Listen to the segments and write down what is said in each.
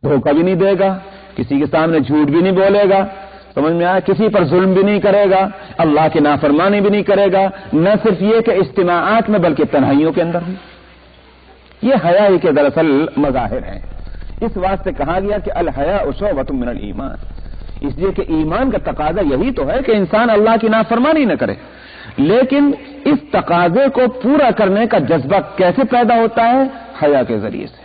دھوکہ بھی نہیں دے گا، کسی کے سامنے جھوٹ بھی نہیں بولے گا، سمجھ میں آیا، کسی پر ظلم بھی نہیں کرے گا، اللہ کی نافرمانی بھی نہیں کرے گا، نہ صرف یہ کہ اجتماعات میں بلکہ تنہائیوں کے اندر بھی۔ یہ حیا ہی کے دراصل مظاہر ہیں، اس واسطے کہا گیا کہ الحیاء شعبۃ من الایمان، اس لیے کہ ایمان کا تقاضا یہی تو ہے کہ انسان اللہ کی نافرمانی نہ کرے، لیکن اس تقاضے کو پورا کرنے کا جذبہ کیسے پیدا ہوتا ہے؟ حیا کے ذریعے سے۔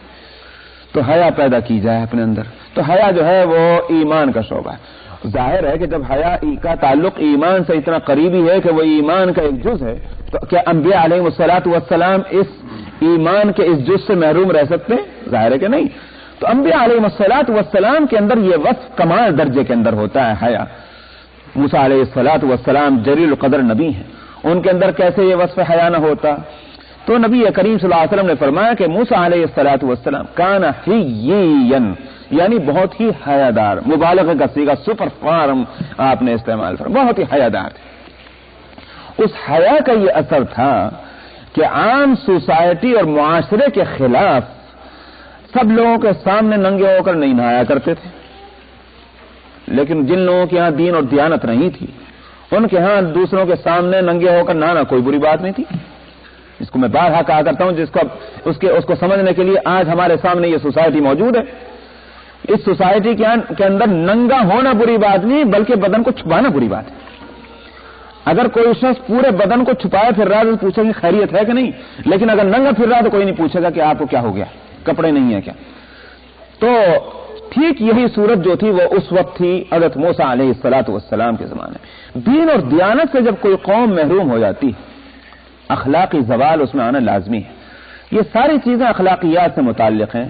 تو حیا پیدا کی جائے اپنے اندر، تو حیا جو ہے وہ ایمان کا شعبہ ہے۔ ظاہر ہے کہ جب حیا کا تعلق ایمان سے اتنا قریبی ہے کہ وہ ایمان کا ایک جز ہے، تو کیا انبیاء علیہ الصلوۃ والسلام اس ایمان کے اس جز سے محروم رہ سکتے ہیں؟ ظاہر ہے کہ نہیں۔ تو انبیاء علیہ الصلوۃ والسلام کے اندر یہ وصف کمال درجے کے اندر ہوتا ہے حیا۔ موسیٰ علیہ الصلوۃ والسلام جلیل القدر نبی ہیں، ان کے اندر کیسے یہ وصف حیا نہ ہوتا؟ تو نبی کریم صلی اللہ علیہ وسلم نے فرمایا کہ موسیٰ علیہ الصلوۃ والسلام کان حیین، یعنی بہت ہی حیادار، مبالغہ کا صیغہ سپر فارم آپ نے استعمال فرمایا، بہت ہی حیادار تھے۔ اس حیا کا یہ اثر تھا کہ عام سوسائٹی اور معاشرے کے خلاف سب لوگوں کے سامنے ننگے ہو کر نہیں نہایا کرتے تھے، لیکن جن لوگوں کے ہاں دین اور دیانت نہیں تھی ان کے ہاں دوسروں کے سامنے ننگے ہو کر نہانا کوئی بری بات نہیں تھی۔ اس کو میں بارہا کہا کرتا ہوں، اس کو سمجھنے کے لیے آج ہمارے سامنے یہ سوسائٹی موجود ہے۔ اس سوسائٹی کے اندر ننگا ہونا بری بات نہیں، بلکہ بدن کو چھپانا بری بات ہے۔ اگر کوئی شخص پورے بدن کو چھپائے پھر رہا ہے تو پوچھے گا خیریت ہے کہ نہیں، لیکن اگر ننگا پھر رہا تو کوئی نہیں پوچھے گا کہ آپ کو کیا ہو گیا، کپڑے نہیں ہیں کیا۔ تو ٹھیک یہی صورت جو تھی وہ اس وقت تھی حضرت موسیٰ علیہ الصلوۃ والسلام کے زمانے میں۔ دین اور دیانت سے جب کوئی قوم محروم ہو جاتی، اخلاقی زوال اس میں آنا لازمی ہے۔ یہ ساری چیزیں اخلاقیات سے متعلق ہیں،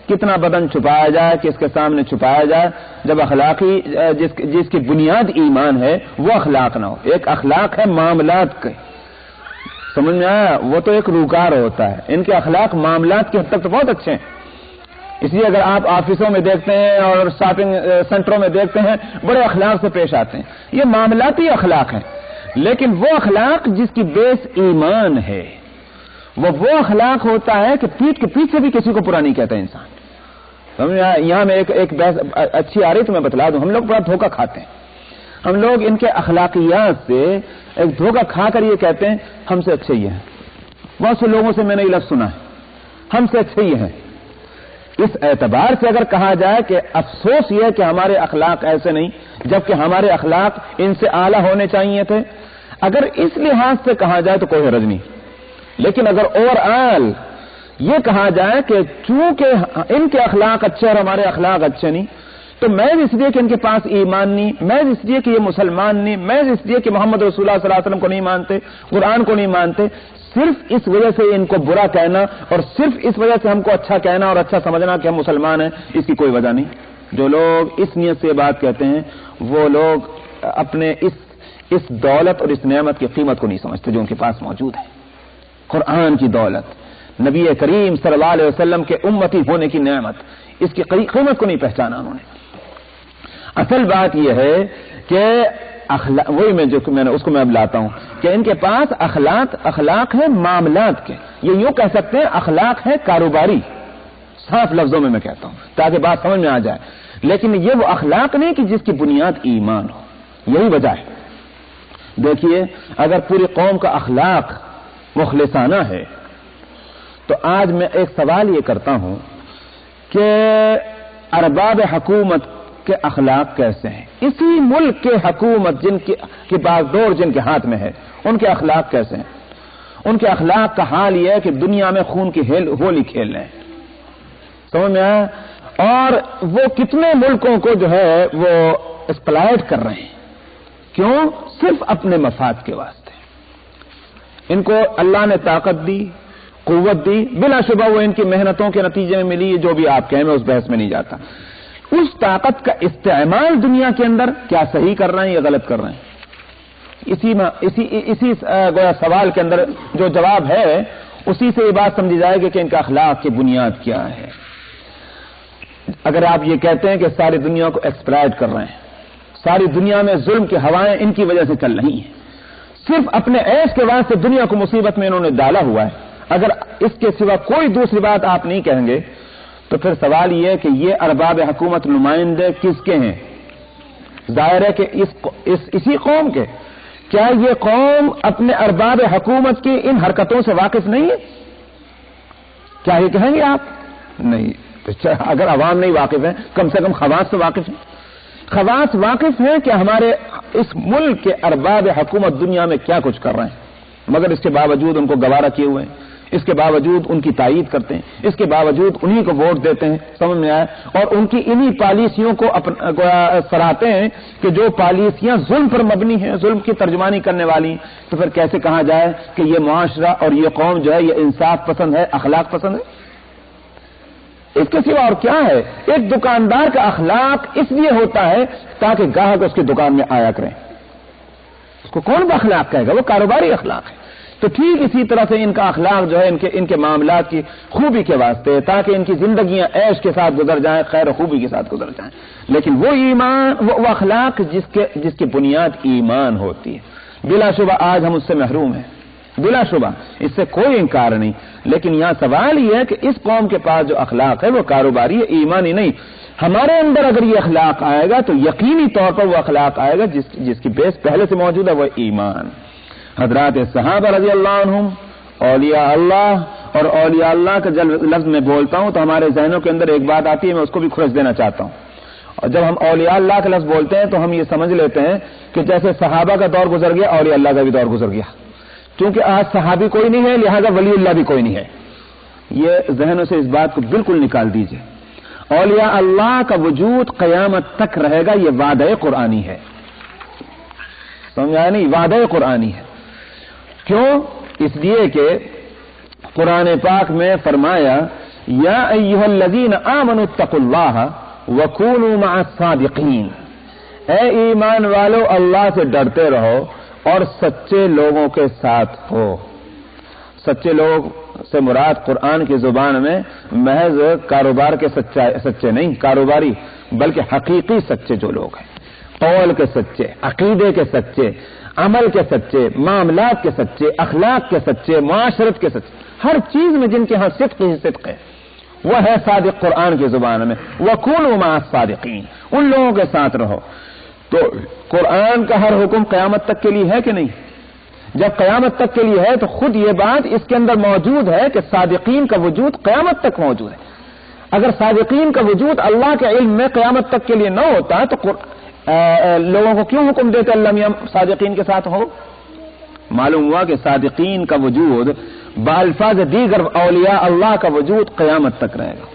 کتنا بدن چھپایا جائے، کس کے سامنے چھپایا جائے، جب اخلاقی جس کی بنیاد ایمان ہے وہ اخلاق نہ ہو۔ ایک اخلاق ہے معاملات کے، سمجھ میں آیا، وہ تو ایک روکار ہوتا ہے، ان کے اخلاق معاملات کی حد تک تو بہت اچھے ہیں۔ اس لیے اگر آپ آفسوں میں دیکھتے ہیں اور شاپنگ سینٹروں میں دیکھتے ہیں بڑے اخلاق سے پیش آتے ہیں، یہ معاملاتی اخلاق ہیں، لیکن وہ اخلاق جس کی بیس ایمان ہے وہ اخلاق ہوتا ہے کہ پیٹھ کے پیچھے بھی کسی کو برا نہیں کہتا انسان۔ یہاں میں ایک بحث اچھی آ رہی تو میں بتلا دوں، ہم لوگ بڑا دھوکہ کھاتے ہیں، ہم لوگ ان کے اخلاقیات سے ایک دھوکہ کھا کر یہ کہتے ہیں ہم سے اچھے یہ ہیں۔ بہت سے لوگوں سے میں نے یہ لفظ سنا ہے، ہم سے اچھے یہ ہیں۔ اس اعتبار سے اگر کہا جائے کہ افسوس یہ ہے کہ ہمارے اخلاق ایسے نہیں، جبکہ ہمارے اخلاق ان سے اعلیٰ ہونے چاہیے تھے، اگر اس لحاظ سے کہا جائے تو کوئی حرج نہیں، لیکن اگر اوور آل یہ کہا جائے کہ چونکہ ان کے اخلاق اچھے اور ہمارے اخلاق اچھے نہیں، تو محض اس لیے کہ ان کے پاس ایمان نہیں، محض اس لیے کہ یہ مسلمان نہیں، محض اس لیے کہ محمد رسول اللہ صلی اللہ علیہ وسلم کو نہیں مانتے، قرآن کو نہیں مانتے، صرف اس وجہ سے ان کو برا کہنا اور صرف اس وجہ سے ہم کو اچھا کہنا اور اچھا سمجھنا کہ ہم مسلمان ہیں، اس کی کوئی وجہ نہیں۔ جو لوگ اس نیت سے بات کہتے ہیں وہ لوگ اپنے اس دولت اور اس نعمت کی قیمت کو نہیں سمجھتے جو ان کے پاس موجود ہے۔ قرآن کی دولت، نبی کریم صلی اللہ علیہ وسلم کے امتی ہونے کی نعمت، اس کی قیمت کو نہیں پہچانا انہوں نے۔ اصل بات یہ ہے کہ وہی میں نے اس کو میں اب لاتا ہوں کہ ان کے پاس اخلاق ہے معاملات کے، یہ یوں کہہ سکتے ہیں اخلاق ہے کاروباری، صاف لفظوں میں کہتا ہوں تاکہ بات سمجھ میں آ جائے، لیکن یہ وہ اخلاق نہیں کہ جس کی بنیاد ایمان ہو۔ یہی وجہ ہے، دیکھیے اگر پوری قوم کا اخلاق مخلصانہ ہے تو آج میں ایک سوال یہ کرتا ہوں کہ ارباب حکومت کے اخلاق کیسے ہیں؟ اسی ملک کے حکومت جن کی بازدور جن کے ہاتھ میں ہے، ان کے اخلاق کیسے ہیں؟ ان کے اخلاق کا حال یہ ہے کہ دنیا میں خون کی ہولی کھیل رہے ہیں، سمجھ میں آیا؟ اور وہ کتنے ملکوں کو جو ہے وہ ایکسپلائٹ کر رہے ہیں، کیوں؟ صرف اپنے مفاد کے واسطے۔ ان کو اللہ نے طاقت دی، قوت دی، بلا شبہ وہ ان کی محنتوں کے نتیجے میں ملی، جو بھی آپ کہیں میں اس بحث میں نہیں جاتا۔ اس طاقت کا استعمال دنیا کے اندر کیا صحیح کر رہے ہیں یا غلط کر رہے ہیں؟ اسی سوال کے اندر جو جواب ہے اسی سے یہ بات سمجھی جائے گی کہ ان کا اخلاق کی بنیاد کیا ہے۔ اگر آپ یہ کہتے ہیں کہ ساری دنیا کو ایکسپلائٹ کر رہے ہیں، ساری دنیا میں ظلم کی ہوائیں ان کی وجہ سے چل رہی ہیں، صرف اپنے عیش کے واسطے دنیا کو مصیبت میں انہوں نے ڈالا ہوا ہے، اگر اس کے سوا کوئی دوسری بات آپ نہیں کہیں گے تو تو پھر سوال یہ ہے کہ یہ ارباب حکومت نمائندے کس کے ہیں؟ ظاہر ہے کہ اسی قوم کے. کیا یہ قوم اپنے ارباب حکومت کی ان حرکتوں سے واقف نہیں ہے؟ کیا یہ کہیں گے آپ؟ نہیں. اگر عوام نہیں واقف ہے کم سے کم خواص سے واقف ہیں. خواص واقف ہیں کہ ہمارے اس ملک کے ارباب حکومت دنیا میں کیا کچھ کر رہے ہیں، مگر اس کے باوجود ان کو گوارا کیے ہوئے ہیں، اس کے باوجود ان کی تائید کرتے ہیں، اس کے باوجود انہی کو ووٹ دیتے ہیں. سمجھ میں آیا؟ اور ان کی انہی پالیسیوں کو سراہتے ہیں کہ جو پالیسیاں ظلم پر مبنی ہیں، ظلم کی ترجمانی کرنے والی ہیں. تو پھر کیسے کہا جائے کہ یہ معاشرہ اور یہ قوم جو ہے یہ انصاف پسند ہے، اخلاق پسند ہے؟ اس کے سوا اور کیا ہے؟ ایک دکاندار کا اخلاق اس لیے ہوتا ہے تاکہ گاہک اس کی دکان میں آیا کریں. اس کو کون با اخلاق کہے گا؟ وہ کاروباری اخلاق ہے. تو ٹھیک اسی طرح سے ان کا اخلاق جو ہے ان کے معاملات کی خوبی کے واسطے، تاکہ ان کی زندگیاں عیش کے ساتھ گزر جائیں، خیر و خوبی کے ساتھ گزر جائیں. لیکن وہ ایمان، وہ اخلاق جس کی بنیاد ایمان ہوتی ہے، بلا شبہ آج ہم اس سے محروم ہیں، بلا شبہ، اس سے کوئی انکار نہیں. لیکن یہاں سوال یہ ہے کہ اس قوم کے پاس جو اخلاق ہے وہ کاروباری ہے، ایمانی نہیں. ہمارے اندر اگر یہ اخلاق آئے گا تو یقینی طور پر وہ اخلاق آئے گا جس کی بیس پہلے سے موجود ہے، وہ ایمان. حضرات صحابہ رضی اللہ عنہم، اولیاء اللہ، اور اولیاء اللہ کا جب لفظ میں بولتا ہوں تو ہمارے ذہنوں کے اندر ایک بات آتی ہے، میں اس کو بھی کھرچ دینا چاہتا ہوں. اور جب ہم اولیاء اللہ کا لفظ بولتے ہیں تو ہم یہ سمجھ لیتے ہیں کہ جیسے صحابہ کا دور گزر گیا، اولیاء اللہ کا بھی دور گزر گیا. چونکہ آج صحابی کوئی نہیں ہے، لہذا ولی اللہ بھی کوئی نہیں ہے. یہ ذہنوں سے اس بات کو بالکل نکال دیجئے. اولیاء اللہ کا وجود قیامت تک رہے گا، یہ وعدہ قرآنی ہے. سمجھا نہیں؟ وعدہ قرآنی ہے. کیوں؟ اس لیے کہ قرآن پاک میں فرمایا یا ایھا الذین آمنوا اتقوا اللہ وکونوا مع الصادقین. اے ایمان والو، اللہ سے ڈرتے رہو اور سچے لوگوں کے ساتھ ہو. سچے لوگ سے مراد قرآن کی زبان میں محض کاروبار کے سچے نہیں، کاروباری، بلکہ حقیقی سچے جو لوگ ہیں، قول کے سچے، عقیدے کے سچے، عمل کے سچے، معاملات کے سچے، اخلاق کے سچے، معاشرت کے سچے، ہر چیز میں جن کے ہاں صدق ہی صدق ہے، وہ ہے صادق. قرآن کی زبان میں وَكُونُوا مَعَ الصَّادِقِينَ، ان لوگوں کے ساتھ رہو. تو قرآن کا ہر حکم قیامت تک کے لیے ہے کہ نہیں؟ جب قیامت تک کے لیے ہے تو خود یہ بات اس کے اندر موجود ہے کہ صادقین کا وجود قیامت تک موجود ہے. اگر صادقین کا وجود اللہ کے علم میں قیامت تک کے لیے نہ ہوتا تو لوگوں کو کیوں حکم دیتے اللہ میاں صادقین کے ساتھ ہو؟ معلوم ہوا کہ صادقین کا وجود بالفاظ دیگر اولیاء اللہ کا وجود قیامت تک رہے گا.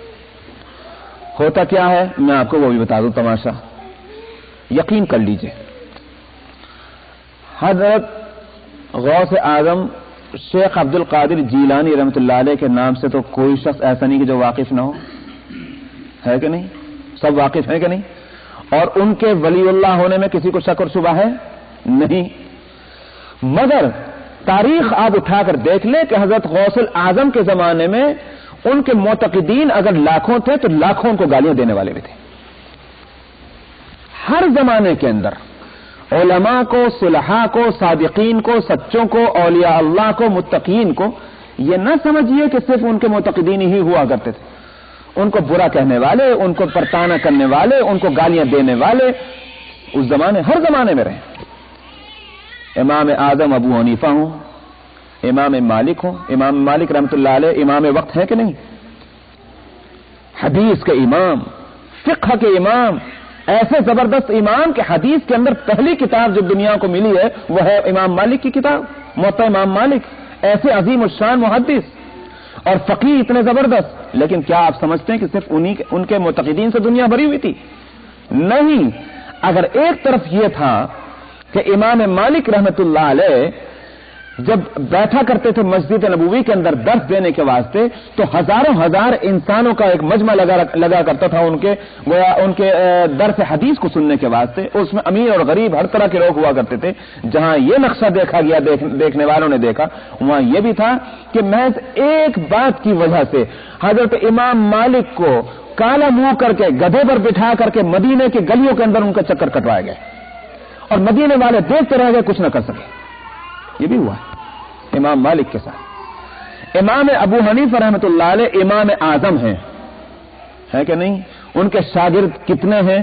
ہوتا کیا ہے میں آپ کو وہ بھی بتا دوں تماشا، یقین کر لیجئے. حضرت غوث اعظم شیخ عبد القادر جیلانی رحمۃ اللہ علیہ کے نام سے تو کوئی شخص ایسا نہیں کہ جو واقف نہ ہو، ہے کہ نہیں؟ سب واقف ہیں کہ نہیں؟ اور ان کے ولی اللہ ہونے میں کسی کو شک اور شبہ ہے نہیں. مگر تاریخ آپ اٹھا کر دیکھ لیں کہ حضرت غوث اعظم کے زمانے میں ان کے معتقدین اگر لاکھوں تھے تو لاکھوں کو گالیاں دینے والے بھی تھے. ہر زمانے کے اندر علماء کو، صلحاء کو، صادقین کو، سچوں کو، اولیاء اللہ کو، متقین کو یہ نہ سمجھیے کہ صرف ان کے معتقدین ہی ہوا کرتے تھے. ان کو برا کہنے والے، ان کو پرتانا کرنے والے، ان کو گالیاں دینے والے اس زمانے، ہر زمانے میں رہے. امام اعظم ابو حنیفہ ہوں، امام مالک ہوں. امام مالک رحمۃ اللہ علیہ امام وقت ہے کہ نہیں؟ حدیث کے امام، فقہ کے امام، ایسے زبردست امام کہ حدیث کے اندر پہلی کتاب جو دنیا کو ملی ہے وہ ہے امام مالک کی کتاب موطا امام مالک. ایسے عظیم الشان محدث اور فقیہ اتنے زبردست. لیکن کیا آپ سمجھتے ہیں کہ صرف ان کے معتقدین سے دنیا بھری ہوئی تھی؟ نہیں. اگر ایک طرف یہ تھا کہ امام مالک رحمت اللہ علیہ جب بیٹھا کرتے تھے مسجد نبوی کے اندر درس دینے کے واسطے تو ہزاروں ہزار انسانوں کا ایک مجمع لگا کرتا تھا ان کے درس حدیث کو سننے کے واسطے. اس میں امیر اور غریب ہر طرح کے لوگ ہوا کرتے تھے. جہاں یہ نقشہ دیکھا گیا، دیکھنے والوں نے دیکھا، وہاں یہ بھی تھا کہ محض ایک بات کی وجہ سے حضرت امام مالک کو کالا منہ کر کے گدھے پر بٹھا کر کے مدینے کی گلیوں کے اندر ان کا چکر کٹوائے گئے اور مدینے والے دیکھتے رہ گئے، کچھ نہ کر سکے. یہ بھی ہوا امام مالک کے ساتھ. امام ابو حنیفہ رحمۃ اللہ علیہ امام اعظم ہیں. ہے کہ نہیں؟ ان کے شاگرد کتنے ہیں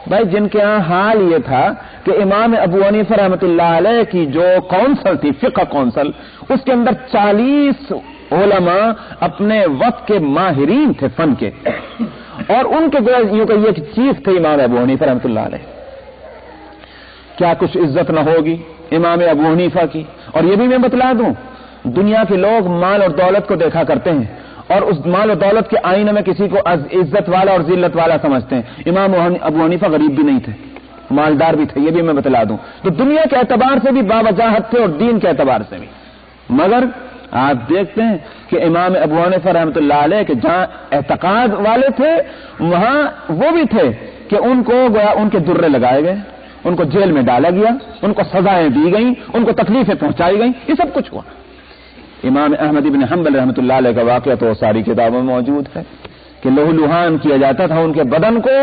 بھائی؟ جن کے ہاں حال یہ تھا کہ امام ابو حنیفہ رحمۃ اللہ علیہ کی جو کونسل تھی، فقہ کونسل، اس کے اندر 40 علماء اپنے وقت کے ماہرین تھے فن کے، اور ان کے یوں کہ یہ چیف تھے امام ابو حنیفہ رحمۃ اللہ علیہ. کیا کچھ عزت نہ ہوگی امام ابو حنیفہ کی؟ اور یہ بھی میں بتلا دوں، دنیا کے لوگ مال اور دولت کو دیکھا کرتے ہیں اور اس مال و دولت کے آئینے میں کسی کو عزت والا اور ذلت والا سمجھتے ہیں. امام ابو حنیفہ غریب بھی نہیں تھے، مالدار بھی تھے، یہ بھی میں بتلا دوں. تو دنیا کے اعتبار سے بھی باوجاہت تھے اور دین کے اعتبار سے بھی. مگر آپ دیکھتے ہیں کہ امام ابو حنیفہ رحمۃ اللہ علیہ کے جہاں اعتقاد والے تھے وہاں وہ بھی تھے کہ ان کو گویا ان کے درے لگائے گئے، ان کو جیل میں ڈالا گیا، ان کو سزائیں دی گئیں، ان کو تکلیفیں پہنچائی گئیں. یہ سب کچھ ہوا. امام احمد ابن حنبل رحمۃ اللہ علیہ کا واقعہ تو ساری کتابوں میں موجود ہے کہ لہو لہان کیا جاتا تھا ان کے بدن کو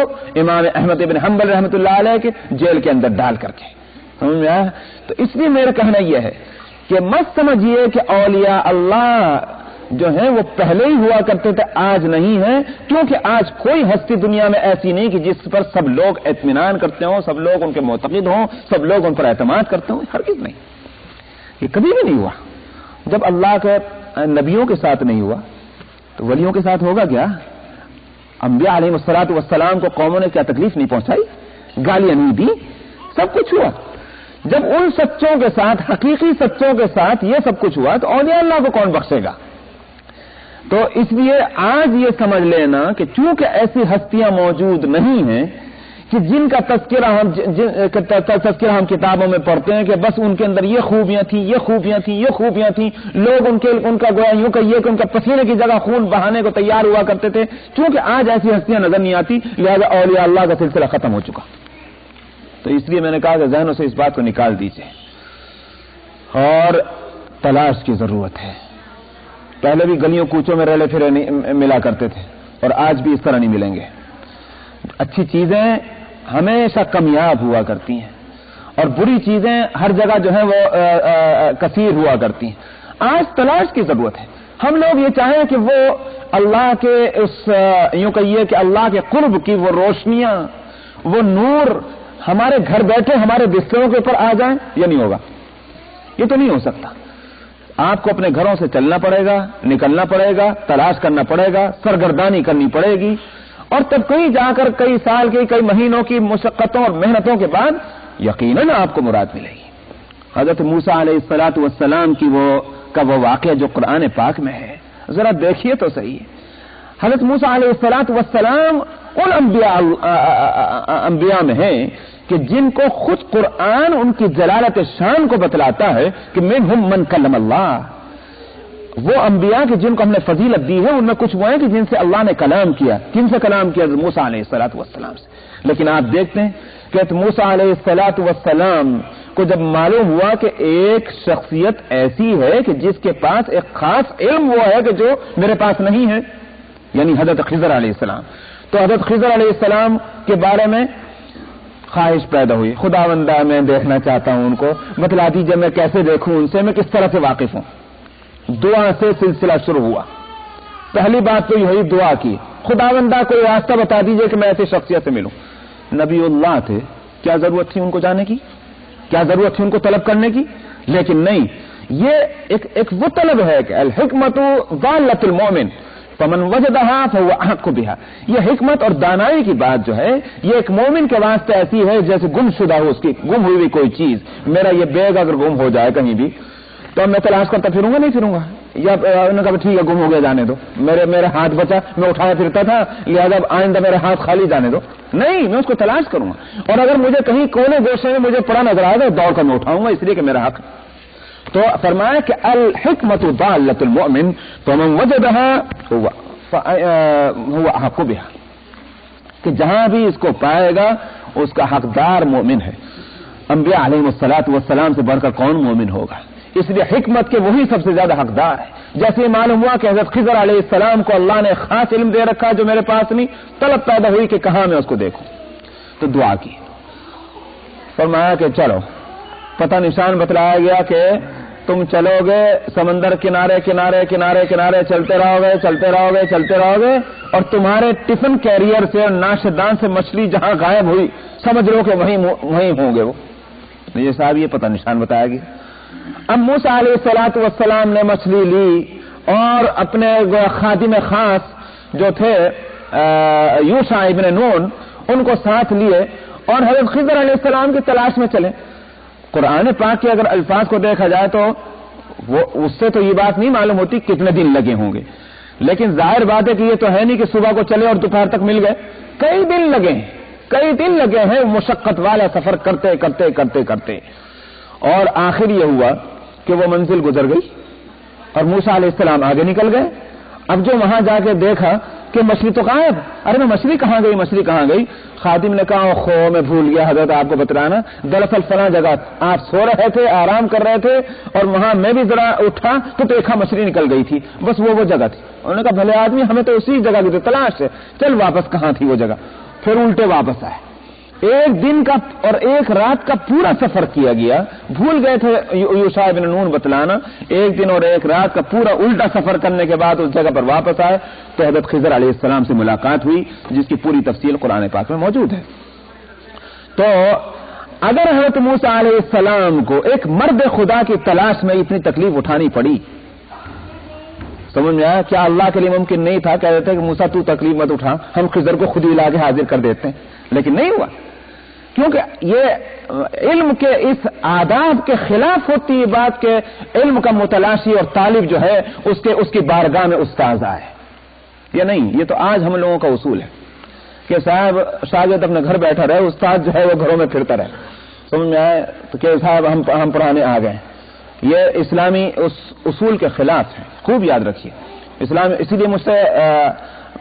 امام احمد ابن حنبل رحمۃ اللہ علیہ کے جیل کے اندر ڈال کر کے. سمجھ میں آیا؟ تو اس لیے میرا کہنا یہ ہے کہ مت سمجھیے کہ اولیاء اللہ جو ہیں وہ پہلے ہی ہوا کرتے تھے، آج نہیں ہے، کیونکہ آج کوئی ہستی دنیا میں ایسی نہیں کہ جس پر سب لوگ اطمینان کرتے ہوں، سب لوگ ان کے معتقد ہوں، سب لوگ ان پر اعتماد کرتے ہوں. ہرگز نہیں، یہ کبھی بھی نہیں ہوا. جب اللہ کے نبیوں کے ساتھ نہیں ہوا تو ولیوں کے ساتھ ہوگا کیا؟ انبیاء علیہ الصلوۃ والسلام کو قوموں نے کیا تکلیف نہیں پہنچائی، گالیاں نہیں دی، سب کچھ ہوا. جب ان سچوں کے ساتھ، حقیقی سچوں کے ساتھ یہ سب کچھ ہوا تو اولیاء اللہ کو کون بخشے گا؟ تو اس لیے آج یہ سمجھ لینا کہ چونکہ ایسی ہستیاں موجود نہیں ہیں کہ جن کا تذکرہ ہم کتابوں میں پڑھتے ہیں کہ بس ان کے اندر یہ خوبیاں تھیں، یہ خوبیاں تھیں، یہ خوبیاں تھیں، لوگ ان کا گویا یوں کہیے کہ ان کا پسینے کی جگہ خون بہانے کو تیار ہوا کرتے تھے. چونکہ آج ایسی ہستیاں نظر نہیں آتی لہذا اولیاء اللہ کا سلسلہ ختم ہو چکا. تو اس لیے میں نے کہا کہ ذہنوں سے اس بات کو نکال دیجیے اور تلاش کی ضرورت ہے. پہلے بھی گلیوں کوچوں میں ریلے پھرے ملا کرتے تھے اور آج بھی اس طرح نہیں ملیں گے. اچھی چیزیں ہمیشہ کمیاب ہوا کرتی ہیں اور بری چیزیں ہر جگہ جو ہیں وہ کثیر ہوا کرتی ہیں. آج تلاش کی ضرورت ہے. ہم لوگ یہ چاہیں کہ وہ اللہ کے اس یوں کہیے کہ اللہ کے قرب کی وہ روشنیاں، وہ نور ہمارے گھر بیٹھے ہمارے بستروں کے اوپر آ جائیں، یہ نہیں ہوگا، یہ تو نہیں ہو سکتا. آپ کو اپنے گھروں سے چلنا پڑے گا، نکلنا پڑے گا، تلاش کرنا پڑے گا، سرگردانی کرنی پڑے گی، اور تب کہیں جا کر کئی سال کی، کئی مہینوں کی مشقتوں اور محنتوں کے بعد یقیناً آپ کو مراد ملے گی. حضرت موسیٰ علیہ الصلوۃ والسلام کی وہ واقعہ جو قرآن پاک میں ہے ذرا دیکھیے تو صحیح. حضرت موسیٰ علیہ الصلوۃ والسلام ان انبیاء میں ہیں کہ جن کو خود قرآن ان کی جلالت شان کو بتلاتا ہے کہ منہم من کلم اللہ. وہ انبیاء کہ جن کو ہم نے فضیلت دی ہے ان میں کچھ وہ ہیں کہ جن سے اللہ نے کلام کیا. کن سے کلام کیا؟ حضرت موسیٰ علیہ الصلوۃ والسلام سے. لیکن آپ دیکھتے ہیں کہ حضرت موسیٰ علیہ الصلوۃ والسلام کو جب معلوم ہوا کہ ایک شخصیت ایسی ہے کہ جس کے پاس ایک خاص علم وہ ہے کہ جو میرے پاس نہیں ہے، یعنی حضرت خضر علیہ السلام، تو حضرت خضر علیہ السلام کے بارے میں خواہش پیدا ہوئی، خداوندہ میں دیکھنا چاہتا ہوں ان کو، بتلا دیجیے میں کیسے دیکھوں ان سے، میں کس طرح سے واقف ہوں. دعا سے سلسلہ شروع ہوا. پہلی بات تو یہ ہوئی دعا کی، خداوندہ کوئی راستہ بتا دیجیے کہ میں ایسی شخصیت سے ملوں. نبی اللہ تھے، کیا ضرورت تھی ان کو جانے کی، کیا ضرورت تھی ان کو طلب کرنے کی؟ لیکن نہیں، یہ ایک وہ طلب ہے کہ الحکمت ضالۃ المؤمن فمن وجدہا فہو احق بہا. یہ حکمت اور دانائی کی بات جو ہے یہ ایک مومن کے واسطے ایسی ہے جیسے گم شدہ ہو، اس کی گم ہوئی کوئی چیز. میرا یہ بیگ اگر گم ہو جائے کہیں بھی تو میں تلاش کرتا پھروں گا نہیں پھروں گا، یا انہوں نے کہا ٹھیک ہے گم ہو گیا جانے دو، میرے ہاتھ بچا، میں اٹھایا پھرتا تھا لہذا آئندہ میرے ہاتھ خالی جانے دو. نہیں، میں اس کو تلاش کروں گا اور اگر مجھے کہیں کونے گوشے میں مجھے پڑا نظر آئے گا دوڑ کر میں اٹھاؤں گا، اس لیے کہ میرا حق. تو فرمایا کہ الحکمت ضالۃ المؤمن فمن وجدہا هو احق بها، کہ جہاں بھی اس کو پائے گا اس کا حقدار مومن ہے. انبیاء علیہ الصلوۃ والسلام سے بڑھ کر کون مومن ہوگا؟ اس لیے حکمت کے وہی سب سے زیادہ حقدار ہے. جیسے معلوم ہوا کہ حضرت خضر علیہ السلام کو اللہ نے خاص علم دے رکھا جو میرے پاس نہیں، طلب پیدا ہوئی کہ کہاں میں اس کو دیکھوں. تو دعا کی، فرمایا کہ چلو، پتہ نشان بتلایا گیا کہ تم چلو گے سمندر کنارے کنارے کنارے کنارے چلتے رہو گے چلتے رہو گے چلتے رہو گے، اور تمہارے ٹفن کیریئر سے اور ناشدان سے مچھلی جہاں غائب ہوئی سمجھ لو کہ وہیں ہوں گے وہ. یہ صاحب یہ پتہ نشان بتایا گیا. اب موسیٰ علیہ الصلوۃ والسلام نے مچھلی لی اور اپنے خادم خاص جو تھے یوشع ابن نون ان کو ساتھ لیے اور حضرت خضر علیہ السلام کی تلاش میں چلے. قرآن پاک کے اگر الفاظ کو دیکھا جائے تو وہ اس سے تو یہ بات نہیں معلوم ہوتی کتنے دن لگے ہوں گے، لیکن ظاہر بات ہے کہ یہ تو ہے نہیں کہ صبح کو چلے اور دوپہر تک مل گئے. کئی دن لگے ہیں مشقت والا سفر کرتے کرتے کرتے کرتے، اور آخر یہ ہوا کہ وہ منزل گزر گئی اور موسیٰ علیہ السلام آگے نکل گئے. اب جو وہاں جا کے دیکھا کہ مچھلی تو غائب. ارے میں مچھلی کہاں گئی؟ خادم نے کہا خو میں بھول گیا حضرت آپ کو بتلانا، دراصل فلاں جگہ آپ سو رہے تھے، آرام کر رہے تھے، اور وہاں میں بھی ذرا اٹھا تو دیکھا مچھلی نکل گئی تھی، بس وہ جگہ تھی. انہوں نے کہا بھلے آدمی ہمیں تو اسی جگہ کی تلاش ہے، چل واپس کہاں تھی وہ جگہ. پھر الٹے واپس آئے. ایک دن کا اور ایک رات کا پورا سفر کیا گیا. بھول گئے تھے یوشع بن نون بتلانا. ایک دن اور ایک رات کا پورا الٹا سفر کرنے کے بعد اس جگہ پر واپس آئے تو حضرت خضر علیہ السلام سے ملاقات ہوئی، جس کی پوری تفصیل قرآن پاک میں موجود ہے. تو اگر حضرت موسیٰ علیہ السلام کو ایک مرد خدا کی تلاش میں اتنی تکلیف اٹھانی پڑی، سمجھ میں آیا؟ کیا اللہ کے لیے ممکن نہیں تھا؟ کہہ دیتے کہ موسیٰ تو تکلیف مت اٹھا، ہم خضر کو خود ہی لا کے حاضر کر دیتے ہیں. لیکن نہیں ہوا، کیونکہ یہ علم کے اس آداب کے خلاف ہوتی ہے بات کہ علم کا متلاشی اور طالب جو ہے اس کی بارگاہ میں استاذ آئے. یہ نہیں، یہ تو آج ہم لوگوں کا اصول ہے کہ صاحب شاگرد اپنے گھر بیٹھا رہے، استاد جو ہے وہ گھروں میں پھرتا رہے. سمجھ میں آئے تو کہ صاحب ہم پڑھانے آ گئے. یہ اسلامی اس اصول کے خلاف ہے، خوب یاد رکھیے. اسلام اسی لیے مجھ سے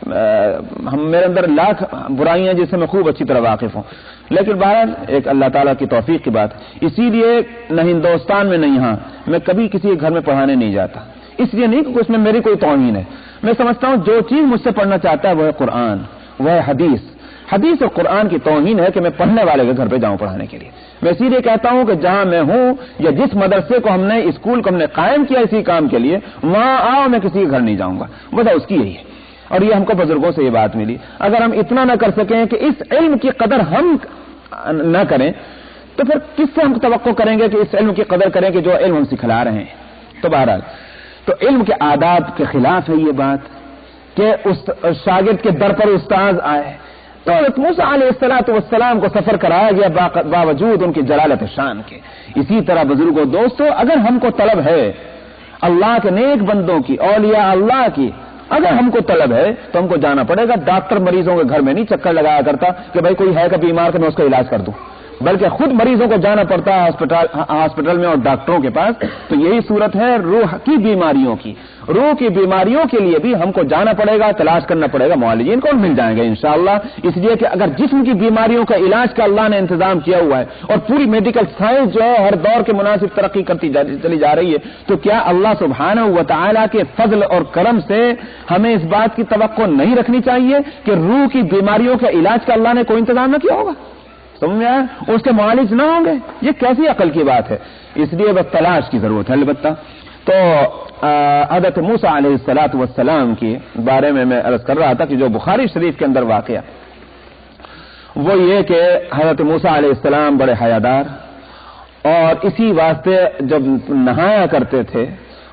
میرے اندر لاکھ برائیاں جس سے میں خوب اچھی طرح واقف ہوں، لیکن بہرحال ایک اللہ تعالیٰ کی توفیق کی بات. اسی لیے نہ ہندوستان میں نہ یہاں میں کبھی کسی کے گھر میں پڑھانے نہیں جاتا. اس لیے نہیں کہ اس میں میری کوئی توہین ہے. میں سمجھتا ہوں جو چیز مجھ سے پڑھنا چاہتا ہے وہ ہے قرآن، وہ ہے حدیث اور قرآن کی توہین ہے کہ میں پڑھنے والے کے گھر پہ جاؤں پڑھانے کے لیے. میں اسی لیے کہتا ہوں کہ جہاں میں ہوں یا جس مدرسے کو ہم نے اسکول کو ہم نے قائم کیا اسی کام کے لیے، وہاں آؤ میں کسی کے گھر نہیں جاؤں گا. وجہ اس کی یہی ہے، اور یہ ہم کو بزرگوں سے یہ بات ملی. اگر ہم اتنا نہ کر سکیں کہ اس علم کی قدر ہم نہ کریں تو پھر کس سے ہم توقع کریں گے کہ اس علم کی قدر کریں کہ جو علم ہم سکھلا رہے ہیں. تو بہرحال تو علم کے آداب کے خلاف ہے یہ بات کہ شاگرد کے در پر استاذ آئے. تو موسیٰ علیہ الصلوۃ والسلام کو سفر کرایا گیا باوجود ان کی جلالت شان کے. اسی طرح بزرگوں دوستو، اگر ہم کو طلب ہے اللہ کے نیک بندوں کی، اولیاء اللہ کی، اگر ہم کو طلب ہے تو ہم کو جانا پڑے گا. ڈاکٹر مریضوں کے گھر میں نہیں چکر لگایا کرتا کہ بھائی کوئی ہے کہ بیمار کہ میں اس کا علاج کر دوں، بلکہ خود مریضوں کو جانا پڑتا ہے ہاسپٹل میں اور ڈاکٹروں کے پاس. تو یہی صورت ہے روح کی بیماریوں کے لیے بھی ہم کو جانا پڑے گا، تلاش کرنا پڑے گا. معالجین کون مل جائیں گے انشاءاللہ. اس لیے کہ اگر جسم کی بیماریوں کا علاج کا اللہ نے انتظام کیا ہوا ہے اور پوری میڈیکل سائنس جو ہے ہر دور کے مناسب ترقی کرتی چلی جا رہی ہے، تو کیا اللہ سبحانہ و تعالیٰ کے فضل اور کرم سے ہمیں اس بات کی توقع نہیں رکھنی چاہیے کہ روح کی بیماریوں کے علاج کا اللہ نے کوئی انتظام نہ کیا ہوگا؟ سمجھ میں آیا؟ اس کے معالج نہ ہوں گے؟ یہ کیسی عقل کی بات ہے؟ اس لیے بس تلاش کی ضرورت ہے. البتہ تو حضرت موسیٰ علیہ الصلوۃ والسلام کے بارے میں عرض کر رہا تھا کہ جو بخاری شریف کے اندر واقعہ وہ یہ کہ حضرت موسیٰ علیہ السلام بڑے حیادار، اور اسی واسطے جب نہایا کرتے تھے،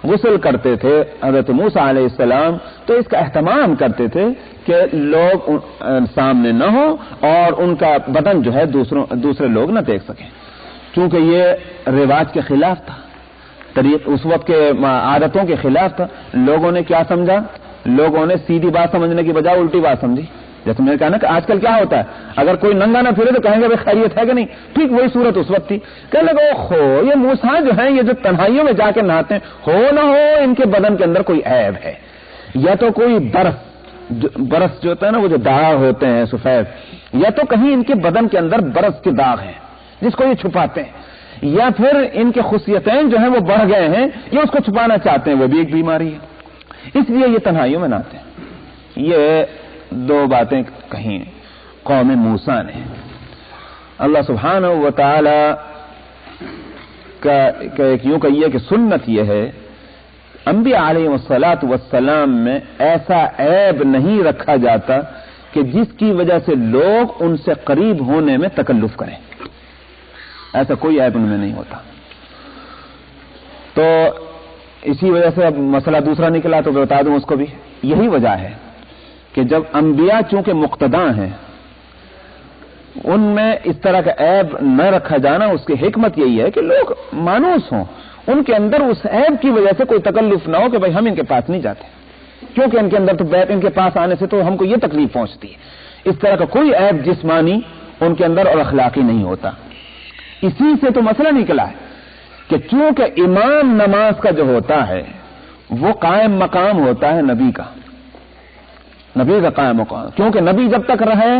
غسل کرتے تھے حضرت موسیٰ علیہ السلام، تو اس کا اہتمام کرتے تھے کہ لوگ سامنے نہ ہوں اور ان کا بدن جو ہے دوسرے لوگ نہ دیکھ سکیں، چونکہ یہ رواج کے خلاف تھا، اس وقت کے عادتوں کے خلاف تھا. لوگوں نے کیا سمجھا؟ لوگوں نے سیدھی بات سمجھنے کی بجائے الٹی بات سمجھی. جیسے میں نے کہا نا کہ آج کل کیا ہوتا ہے، اگر کوئی ننگا نہ پھرے تو کہیں گے بھائی خیریت ہے کہ نہیں. ٹھیک وہی صورت اس وقت تھی. کہنے لگا ہو یہ موسیٰ جو ہیں، یہ جو تنہائیوں میں جا کے نہاتے ہیں، ہو نہ ہو ان کے بدن کے اندر کوئی عیب ہے، یا تو کوئی برس جو ہوتا ہے نا، وہ جو داغ ہوتے ہیں سفید، یا تو کہیں ان کے بدن کے اندر برس کے داغ ہیں جس کو یہ چھپاتے ہیں، یا پھر ان کے خصیتین جو ہیں وہ بڑھ گئے ہیں، یہ اس کو چھپانا چاہتے ہیں، وہ بھی ایک بیماری ہے. اس لیے یہ تنہائیوں میں نہاتے ہیں. یہ دو باتیں کہیں قوم موسیٰ نے. اللہ سبحانہ و تعالی یوں کہیے کہ سنت یہ ہے، انبیاء علیہم السلام میں ایسا عیب نہیں رکھا جاتا کہ جس کی وجہ سے لوگ ان سے قریب ہونے میں تکلف کریں، ایسا کوئی عیب ان میں نہیں ہوتا۔ تو اسی وجہ سے اب مسئلہ دوسرا نکلا تو بتا دوں اس کو بھی، یہی وجہ ہے کہ جب انبیاء چونکہ مقتداء ہیں، ان میں اس طرح کا عیب نہ رکھا جانا، اس کی حکمت یہی ہے کہ لوگ مانوس ہوں، ان کے اندر اس عیب کی وجہ سے کوئی تکلف نہ ہو کہ بھائی ہم ان کے پاس نہیں جاتے، کیونکہ ان کے اندر تو ان کے پاس آنے سے تو ہم کو یہ تکلیف پہنچتی ہے۔ اس طرح کا کوئی عیب جسمانی ان کے اندر اور اخلاقی نہیں ہوتا۔ اسی سے تو مسئلہ نکلا ہے کہ چونکہ امام نماز کا جو ہوتا ہے وہ قائم مقام ہوتا ہے نبی کا، نبی کا قائم مقام، کیونکہ نبی جب تک رہے،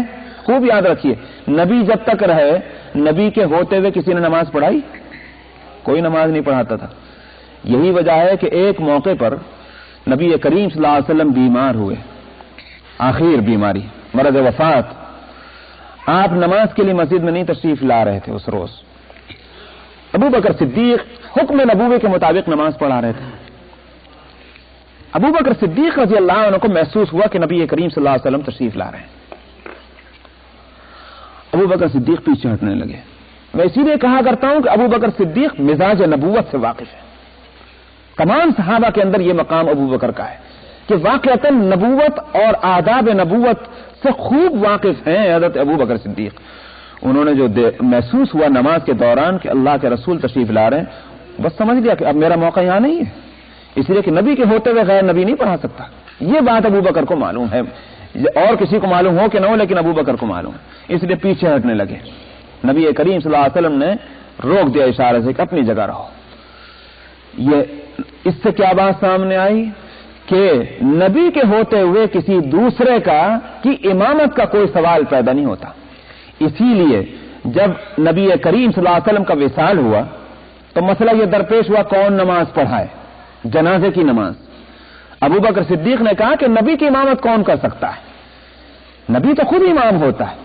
خوب یاد رکھیے، نبی جب تک رہے، نبی کے ہوتے ہوئے کسی نے نماز پڑھائی؟ کوئی نماز نہیں پڑھاتا تھا۔ یہی وجہ ہے کہ ایک موقع پر نبی کریم صلی اللہ علیہ وسلم بیمار ہوئے، آخر بیماری، مرض وفات، آپ نماز کے لیے مسجد میں نہیں تشریف لا رہے تھے اس روز، ابو بکر صدیق حکم نبوی کے مطابق نماز پڑھا رہے تھے۔ ابو بکر صدیق رضی اللہ عنہ کو محسوس ہوا کہ نبی کریم صلی اللہ علیہ وسلم تشریف لا رہے ہیں، ابو بکر صدیق پیچھے ہٹنے لگے۔ میں اسی لیے کہا کرتا ہوں کہ ابو بکر صدیق مزاج نبوت سے واقف ہے، تمام صحابہ کے اندر یہ مقام ابو بکر کا ہے کہ واقعتاً نبوت اور آداب نبوت سے خوب واقف ہیں حضرت ابو بکر صدیق۔ انہوں نے جو محسوس ہوا نماز کے دوران کہ اللہ کے رسول تشریف لا رہے ہیں، بس سمجھ لیا کہ اب میرا موقع یہاں نہیں ہے، اس لیے کہ نبی کے ہوتے ہوئے غیر نبی نہیں پڑھا سکتا۔ یہ بات ابو بکر کو معلوم ہے، اور کسی کو معلوم ہو کہ نہ ہو، لیکن ابو بکر کو معلوم ہے، اس لیے پیچھے ہٹنے لگے۔ نبی کریم صلی اللہ علیہ وسلم نے روک دیا اشارے سے کہ اپنی جگہ رہو۔ یہ اس سے کیا بات سامنے آئی کہ نبی کے ہوتے ہوئے کسی دوسرے کی امامت کا کوئی سوال پیدا نہیں ہوتا۔ اسی لیے جب نبی کریم صلی اللہ علیہ وسلم کا وصال ہوا تو مسئلہ یہ درپیش ہوا کون نماز پڑھائے، جنازے کی نماز۔ ابو بکر صدیق نے کہا کہ نبی کی امامت کون کر سکتا ہے، نبی تو خود امام ہوتا ہے،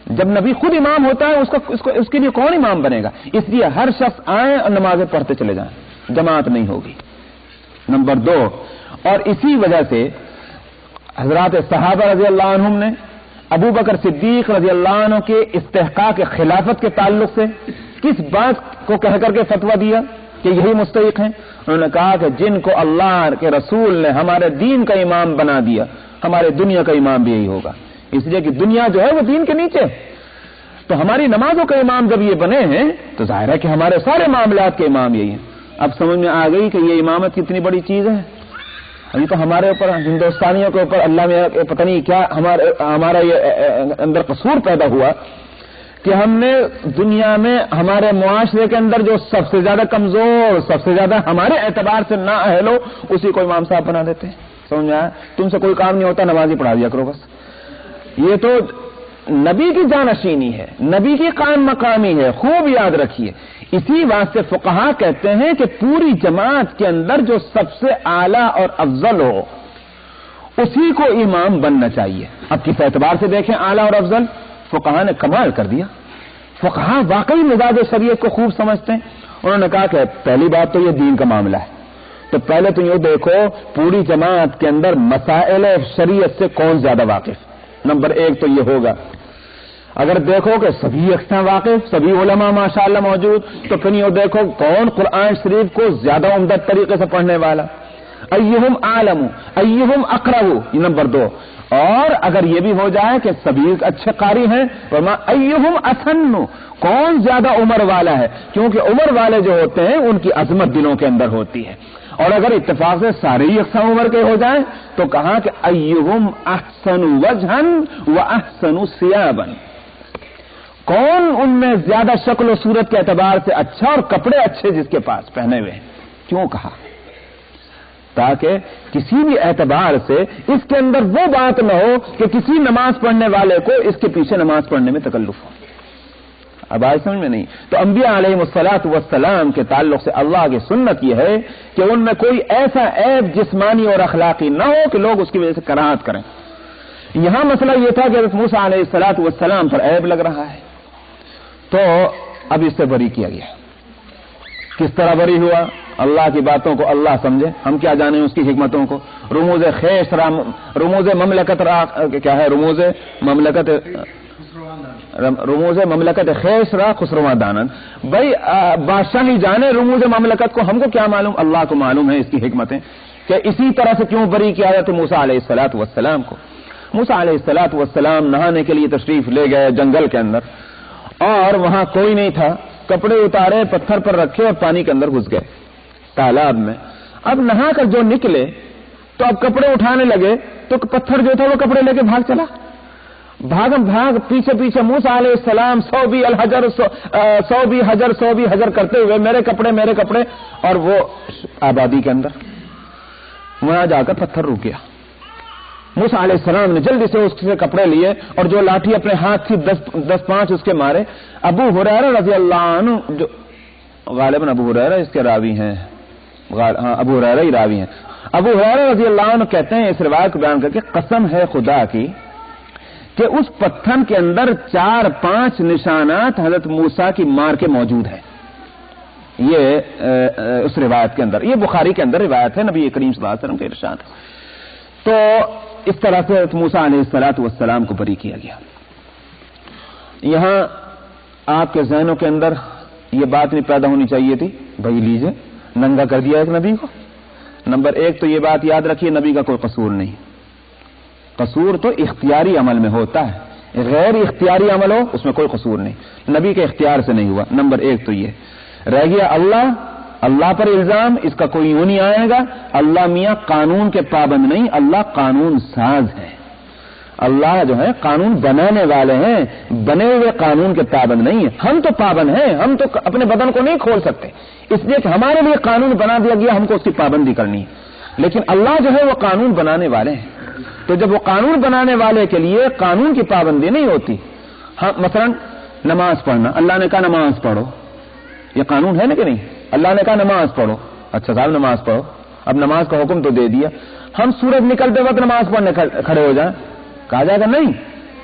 جب نبی خود امام ہوتا ہے اس کے لیے کون امام بنے گا؟ اس لیے ہر شخص آئے اور نمازیں پڑھتے چلے جائیں، جماعت نہیں ہوگی۔ نمبر 2، اور اسی وجہ سے حضرات صحابہ رضی اللہ عنہم نے ابو بکر صدیق رضی اللہ عنہ کے استحقاق خلافت کے تعلق سے کس بات کو کہہ کر کے فتویٰ دیا کہ یہی مستحق ہیں؟ انہوں نے کہا کہ جن کو اللہ کے رسول نے ہمارے دین کا امام بنا دیا، ہمارے دنیا کا امام بھی یہی ہوگا، اس لیے کہ دنیا جو ہے وہ دین کے نیچے، تو ہماری نمازوں کا امام جب یہ بنے ہیں تو ظاہر ہے کہ ہمارے سارے معاملات کے امام یہی ہیں۔ اب سمجھ میں آ گئی کہ یہ امامت کتنی بڑی چیز ہے۔ ابھی تو ہمارے اوپر، ہندوستانیوں کے اوپر اللہ میں پتہ نہیں کیا ہمارا یہ اندر قصور پیدا ہوا کہ ہم نے دنیا میں ہمارے معاشرے کے اندر جو سب سے زیادہ کمزور، سب سے زیادہ ہمارے اعتبار سے نااہل ہو، اسی کو امام صاحب بنا دیتے ہیں۔ سمجھ میں آیا؟ تم سے کوئی کام نہیں ہوتا، نماز ہی پڑھا دیا کرو بس۔ یہ تو نبی کی جانشینی ہے، نبی کی قائم مقامی ہے، خوب یاد رکھیے۔ اسی واسطے فقہا کہتے ہیں کہ پوری جماعت کے اندر جو سب سے اعلیٰ اور افضل ہو اسی کو امام بننا چاہیے۔ اب کس اعتبار سے دیکھیں اعلیٰ اور افضل، فقہا نے کمال کر دیا۔ فقہا واقعی مزاج شریعت کو خوب سمجھتے ہیں۔ انہوں نے کہا کہ پہلی بات تو یہ دین کا معاملہ ہے، تو پہلے تو یہ دیکھو پوری جماعت کے اندر مسائل شریعت سے کون زیادہ واقف۔ نمبر 1 تو یہ ہوگا، اگر دیکھو کہ سبھی یکساں واقف، سبھی علماء ماشاءاللہ موجود، تو پھر یہ دیکھو کون قرآن شریف کو زیادہ عمدہ طریقے سے پڑھنے والا، ایہم عالم ایہم اقرأ، یہ نمبر 2۔ اور اگر یہ بھی ہو جائے کہ سبھی اچھے قاری ہیں، وما ایہم اسن، کون زیادہ عمر والا ہے، کیونکہ عمر والے جو ہوتے ہیں ان کی عظمت دلوں کے اندر ہوتی ہے۔ اور اگر اتفاق سے سارے یکساں عمر کے ہو جائیں تو کہا کہ ایہم احسن وجہا واحسن ثیابا، کون ان میں زیادہ شکل و صورت کے اعتبار سے اچھا اور کپڑے اچھے جس کے پاس پہنے ہوئے ہیں۔ کیوں کہا؟ تاکہ کسی بھی اعتبار سے اس کے اندر وہ بات نہ ہو کہ کسی نماز پڑھنے والے کو اس کے پیچھے نماز پڑھنے میں تکلف ہو۔ اب آج سمجھ میں نہیں؟ تو انبیاء علیہ السلام کے تعلق سے اللہ کی سنت یہ ہے کہ ان میں کوئی ایسا عیب جسمانی اور اخلاقی نہ ہو کہ لوگ اس کی وجہ سے کراہت کریں۔ یہاں مسئلہ یہ تھا کہ حضرت موسیٰ علیہ السلام پر عیب لگ رہا ہے، تو اب اس سے بری کیا گیا۔ کس طرح بری ہوا؟ اللہ کی باتوں کو اللہ سمجھے، ہم کیا جانیں اس کی حکمتوں کو۔ رموز مملکت خیسرا خسرواں دانند، بھائی بادشاہ ہی جانے رموز مملکت کو، ہم کو کیا معلوم، اللہ کو معلوم ہے اس کی حکمتیں کہ اسی طرح سے کیوں بری کیا جاتا موسیٰ علیہ السلام کو۔ موسیٰ علیہ السلام نہانے کے لیے تشریف لے گئے جنگل کے اندر، اور وہاں کوئی نہیں تھا، کپڑے اتارے، پتھر پر رکھے اور پانی کے اندر گھس گئے تالاب میں۔ اب نہا کر جو نکلے تو اب کپڑے اٹھانے لگے تو پتھر جو تھا وہ کپڑے لے کے بھاگ چلا، بھاگ پیچھے موسیٰ علیہ السلام سو بھی حجر کرتے ہوئے میرے کپڑے، اور وہ آبادی کے اندر وہاں جا کر پتھر رک گیا۔ موسیٰ علیہ السلام نے جلدی سے اس سے کپڑے لیے اور جو لاٹھی اپنے ہاتھ تھی 10-5 اس کے مارے۔ ابو ہریرہ رضی اللہ عنہ، جو غالباً ابو ہریرہ اس کے راوی ہیں، ابو ہریرہ ہی راوی ہیں، ابو ہریرہ رضی اللہ عنہ کہتے ہیں اس روایت کو بیان کر کے، قسم ہے خدا کی کہ اس پتھر کے اندر 4-5 نشانات حضرت موسیٰ کی مار کے موجود ہیں۔ یہ اس روایت کے اندر، یہ بخاری کے اندر روایت ہے، نبی کریم صلی اللہ علیہ وسلم کے ارشاد۔ تو اس طرح سے موسیٰ علیہ السلام کو بری کیا گیا۔ یہاں آپ کے ذہنوں کے اندر یہ بات نہیں پیدا ہونی چاہیے تھی، بھائی لیجئے ننگا کر دیا ایک نبی کو۔ نمبر 1 تو یہ بات یاد رکھیے، نبی کا کوئی قصور نہیں، قصور تو اختیاری عمل میں ہوتا ہے، غیر اختیاری عمل ہو اس میں کوئی قصور نہیں، نبی کے اختیار سے نہیں ہوا۔ نمبر 1 تو یہ رہ گیا اللہ پر الزام، اس کا کوئی یوں نہیں آئے گا، اللہ میاں قانون کے پابند نہیں، اللہ قانون ساز ہے، اللہ جو ہے قانون بنانے والے ہیں، بنے ہوئے قانون کے پابند نہیں ہیں۔ ہم تو پابند ہیں، ہم تو اپنے بدن کو نہیں کھول سکتے، اس لیے کہ ہمارے لیے قانون بنا دیا گیا، ہم کو اس کی پابندی کرنی ہے، لیکن اللہ جو ہے وہ قانون بنانے والے ہیں۔ تو جب وہ قانون بنانے والے کے لیے قانون کی پابندی نہیں ہوتی، مثلا نماز پڑھنا، اللہ نے کہا نماز پڑھو، یہ قانون ہے نا کہ نہیں؟ اللہ نے کہا نماز پڑھو، اچھا صاحب نماز پڑھو، اب نماز کا حکم تو دے دیا، ہم سورج نکلتے وقت نماز پڑھنے کھڑے ہو جائیں، کہا جائے گا نہیں؟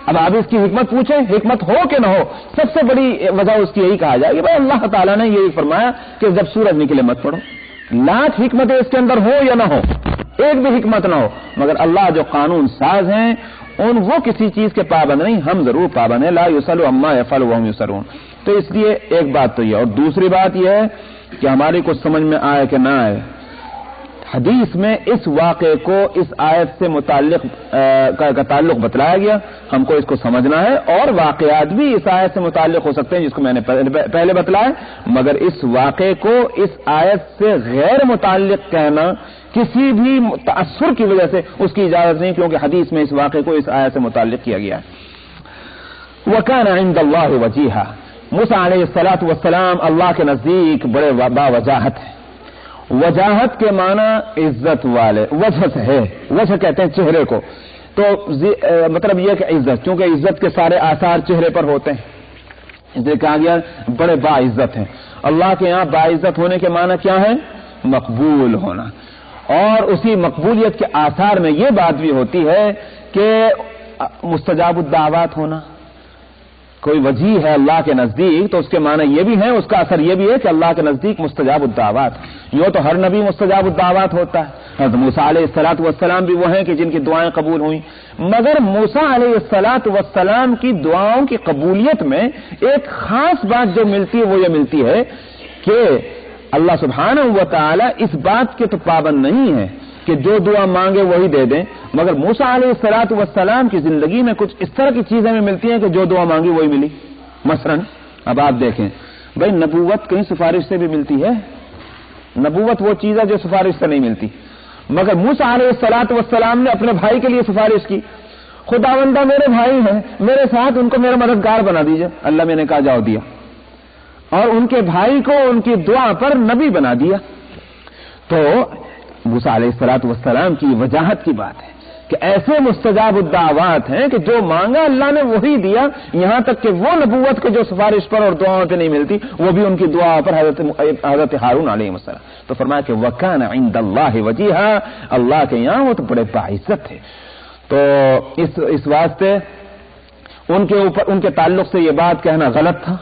اب آپ اس کی حکمت پوچھیں، حکمت ہو کہ نہ ہو، سب سے بڑی وجہ اس کی یہی کہا جائے کہ بھائی اللہ تعالیٰ نے یہی فرمایا کہ جب سورج نکلے مت پڑھو، لاکھ حکمتیں اس کے اندر ہو یا نہ ہو، ایک بھی حکمت نہ ہو، مگر اللہ جو قانون ساز ہیں وہ کسی چیز کے پابند نہیں، ہم ضرور پابند ہیں، لا یسأل عما یفعل وهم یسألون۔ تو اس لیے ایک بات تو یہ، اور دوسری بات یہ ہے کہ ہماری کو سمجھ میں آئے کہ نہ آئے، حدیث میں اس واقعے کو اس آیت سے متعلق کا تعلق بتلایا گیا، ہم کو اس کو سمجھنا ہے، اور واقعات بھی اس آیت سے متعلق ہو سکتے ہیں جس کو میں نے پہلے بتلایا، مگر اس واقعے کو اس آیت سے غیر متعلق کہنا کسی بھی تأثر کی وجہ سے اس کی اجازت نہیں، کیونکہ حدیث میں اس واقعے کو اس آیت سے متعلق کیا گیا ہے۔ وَكَانَ عِندَ اللَّهِ وَجِيهًا، موسیٰ علیہ السلام اللہ کے نزدیک بڑے باوجاہت ہیں۔ وجاہت کے معنی عزت والے، وجہ سے ہے، وجہ کہتے ہیں چہرے کو، تو مطلب یہ کہ عزت، چونکہ عزت کے سارے آثار چہرے پر ہوتے ہیں، اس لیے کہا گیا بڑے باعزت ہیں۔ اللہ کے یہاں باعزت ہونے کے معنی کیا ہے؟ مقبول ہونا، اور اسی مقبولیت کے آثار میں یہ بات بھی ہوتی ہے کہ مستجاب الدعوات ہونا۔ کوئی وجیہ ہے اللہ کے نزدیک تو اس کے معنی یہ بھی ہیں، اس کا اثر یہ بھی ہے کہ اللہ کے نزدیک مستجاب الدعوات، یوں تو ہر نبی مستجاب الدعوات ہوتا ہے، حضرت موسیٰ علیہ السلام بھی وہ ہیں کہ جن کی دعائیں قبول ہوئیں، مگر موسیٰ علیہ السلام کی دعاؤں کی قبولیت میں ایک خاص بات جو ملتی ہے وہ یہ ملتی ہے کہ اللہ سبحانہ و تعالی اس بات کے تو پابند نہیں ہے کہ جو دعا مانگے وہی دے دیں، مگر موسیٰ علیہ السلام کی زندگی میں کچھ اس طرح کی چیزیں بھی ملتی ہیں کہ جو دعا مانگی وہی ملی۔ مثلا اب آپ دیکھیں بھائی، نبوت کہیں سفارش سے بھی ملتی ہے، نبوت وہ چیز ہے جو سفارش سے نہیں ملتی، مگر موسیٰ علیہ السلام نے اپنے بھائی کے لیے سفارش کی، خداوندہ میرے بھائی ہیں میرے ساتھ، ان کو میرا مددگار بنا دیجئے، اللہ میں نے کہا جاؤ دیا، اور ان کے بھائی کو ان کی دعا پر نبی بنا دیا۔ تو موسیٰ علیہ السلام کی وجاہت کی بات ہے کہ ایسے مستجاب الدعوات ہیں کہ جو مانگا اللہ نے وہی دیا، یہاں تک کہ وہ نبوت کے جو سفارش پر اور دعاؤں پہ نہیں ملتی وہ بھی ان کی دعا پر حضرت ہارون علیہ السلام۔ تو فرمایا کہ وَكَانَ عِندَ اللَّهِ وَجِيهًا، اللہ کے یہاں وہ تو بڑے باعزت تھے۔ تو اس واسطے ان کے تعلق سے یہ بات کہنا غلط تھا،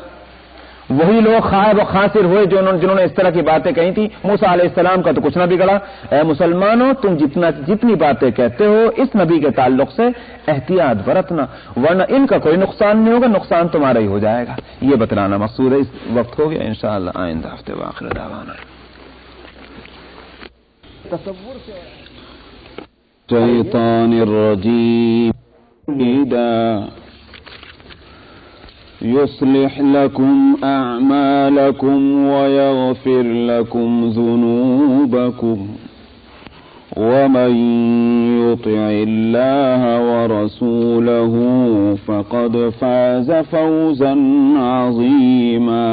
وہی لوگ خائب و خاسر ہوئے جنہوں نے اس طرح کی باتیں کہی تھی. موسیٰ علیہ السلام کا تو کچھ نہ بگڑا. اے مسلمانوں، تم جتنی باتیں کہتے ہو اس نبی کے تعلق سے احتیاط برتنا، ورنہ ان کا کوئی نقصان نہیں ہوگا، نقصان تمہارا ہی ہو جائے گا. یہ بتلانا مقصود ہے. اس وقت ہو گیا، انشاءاللہ آئندہ ہفتے وآخر دعوانا. الشيطان الرجيم. يصلح لكم أعمالكم ويغفر لكم ذنوبكم ومن يطع الله ورسوله فقد فاز فوزا عظيما.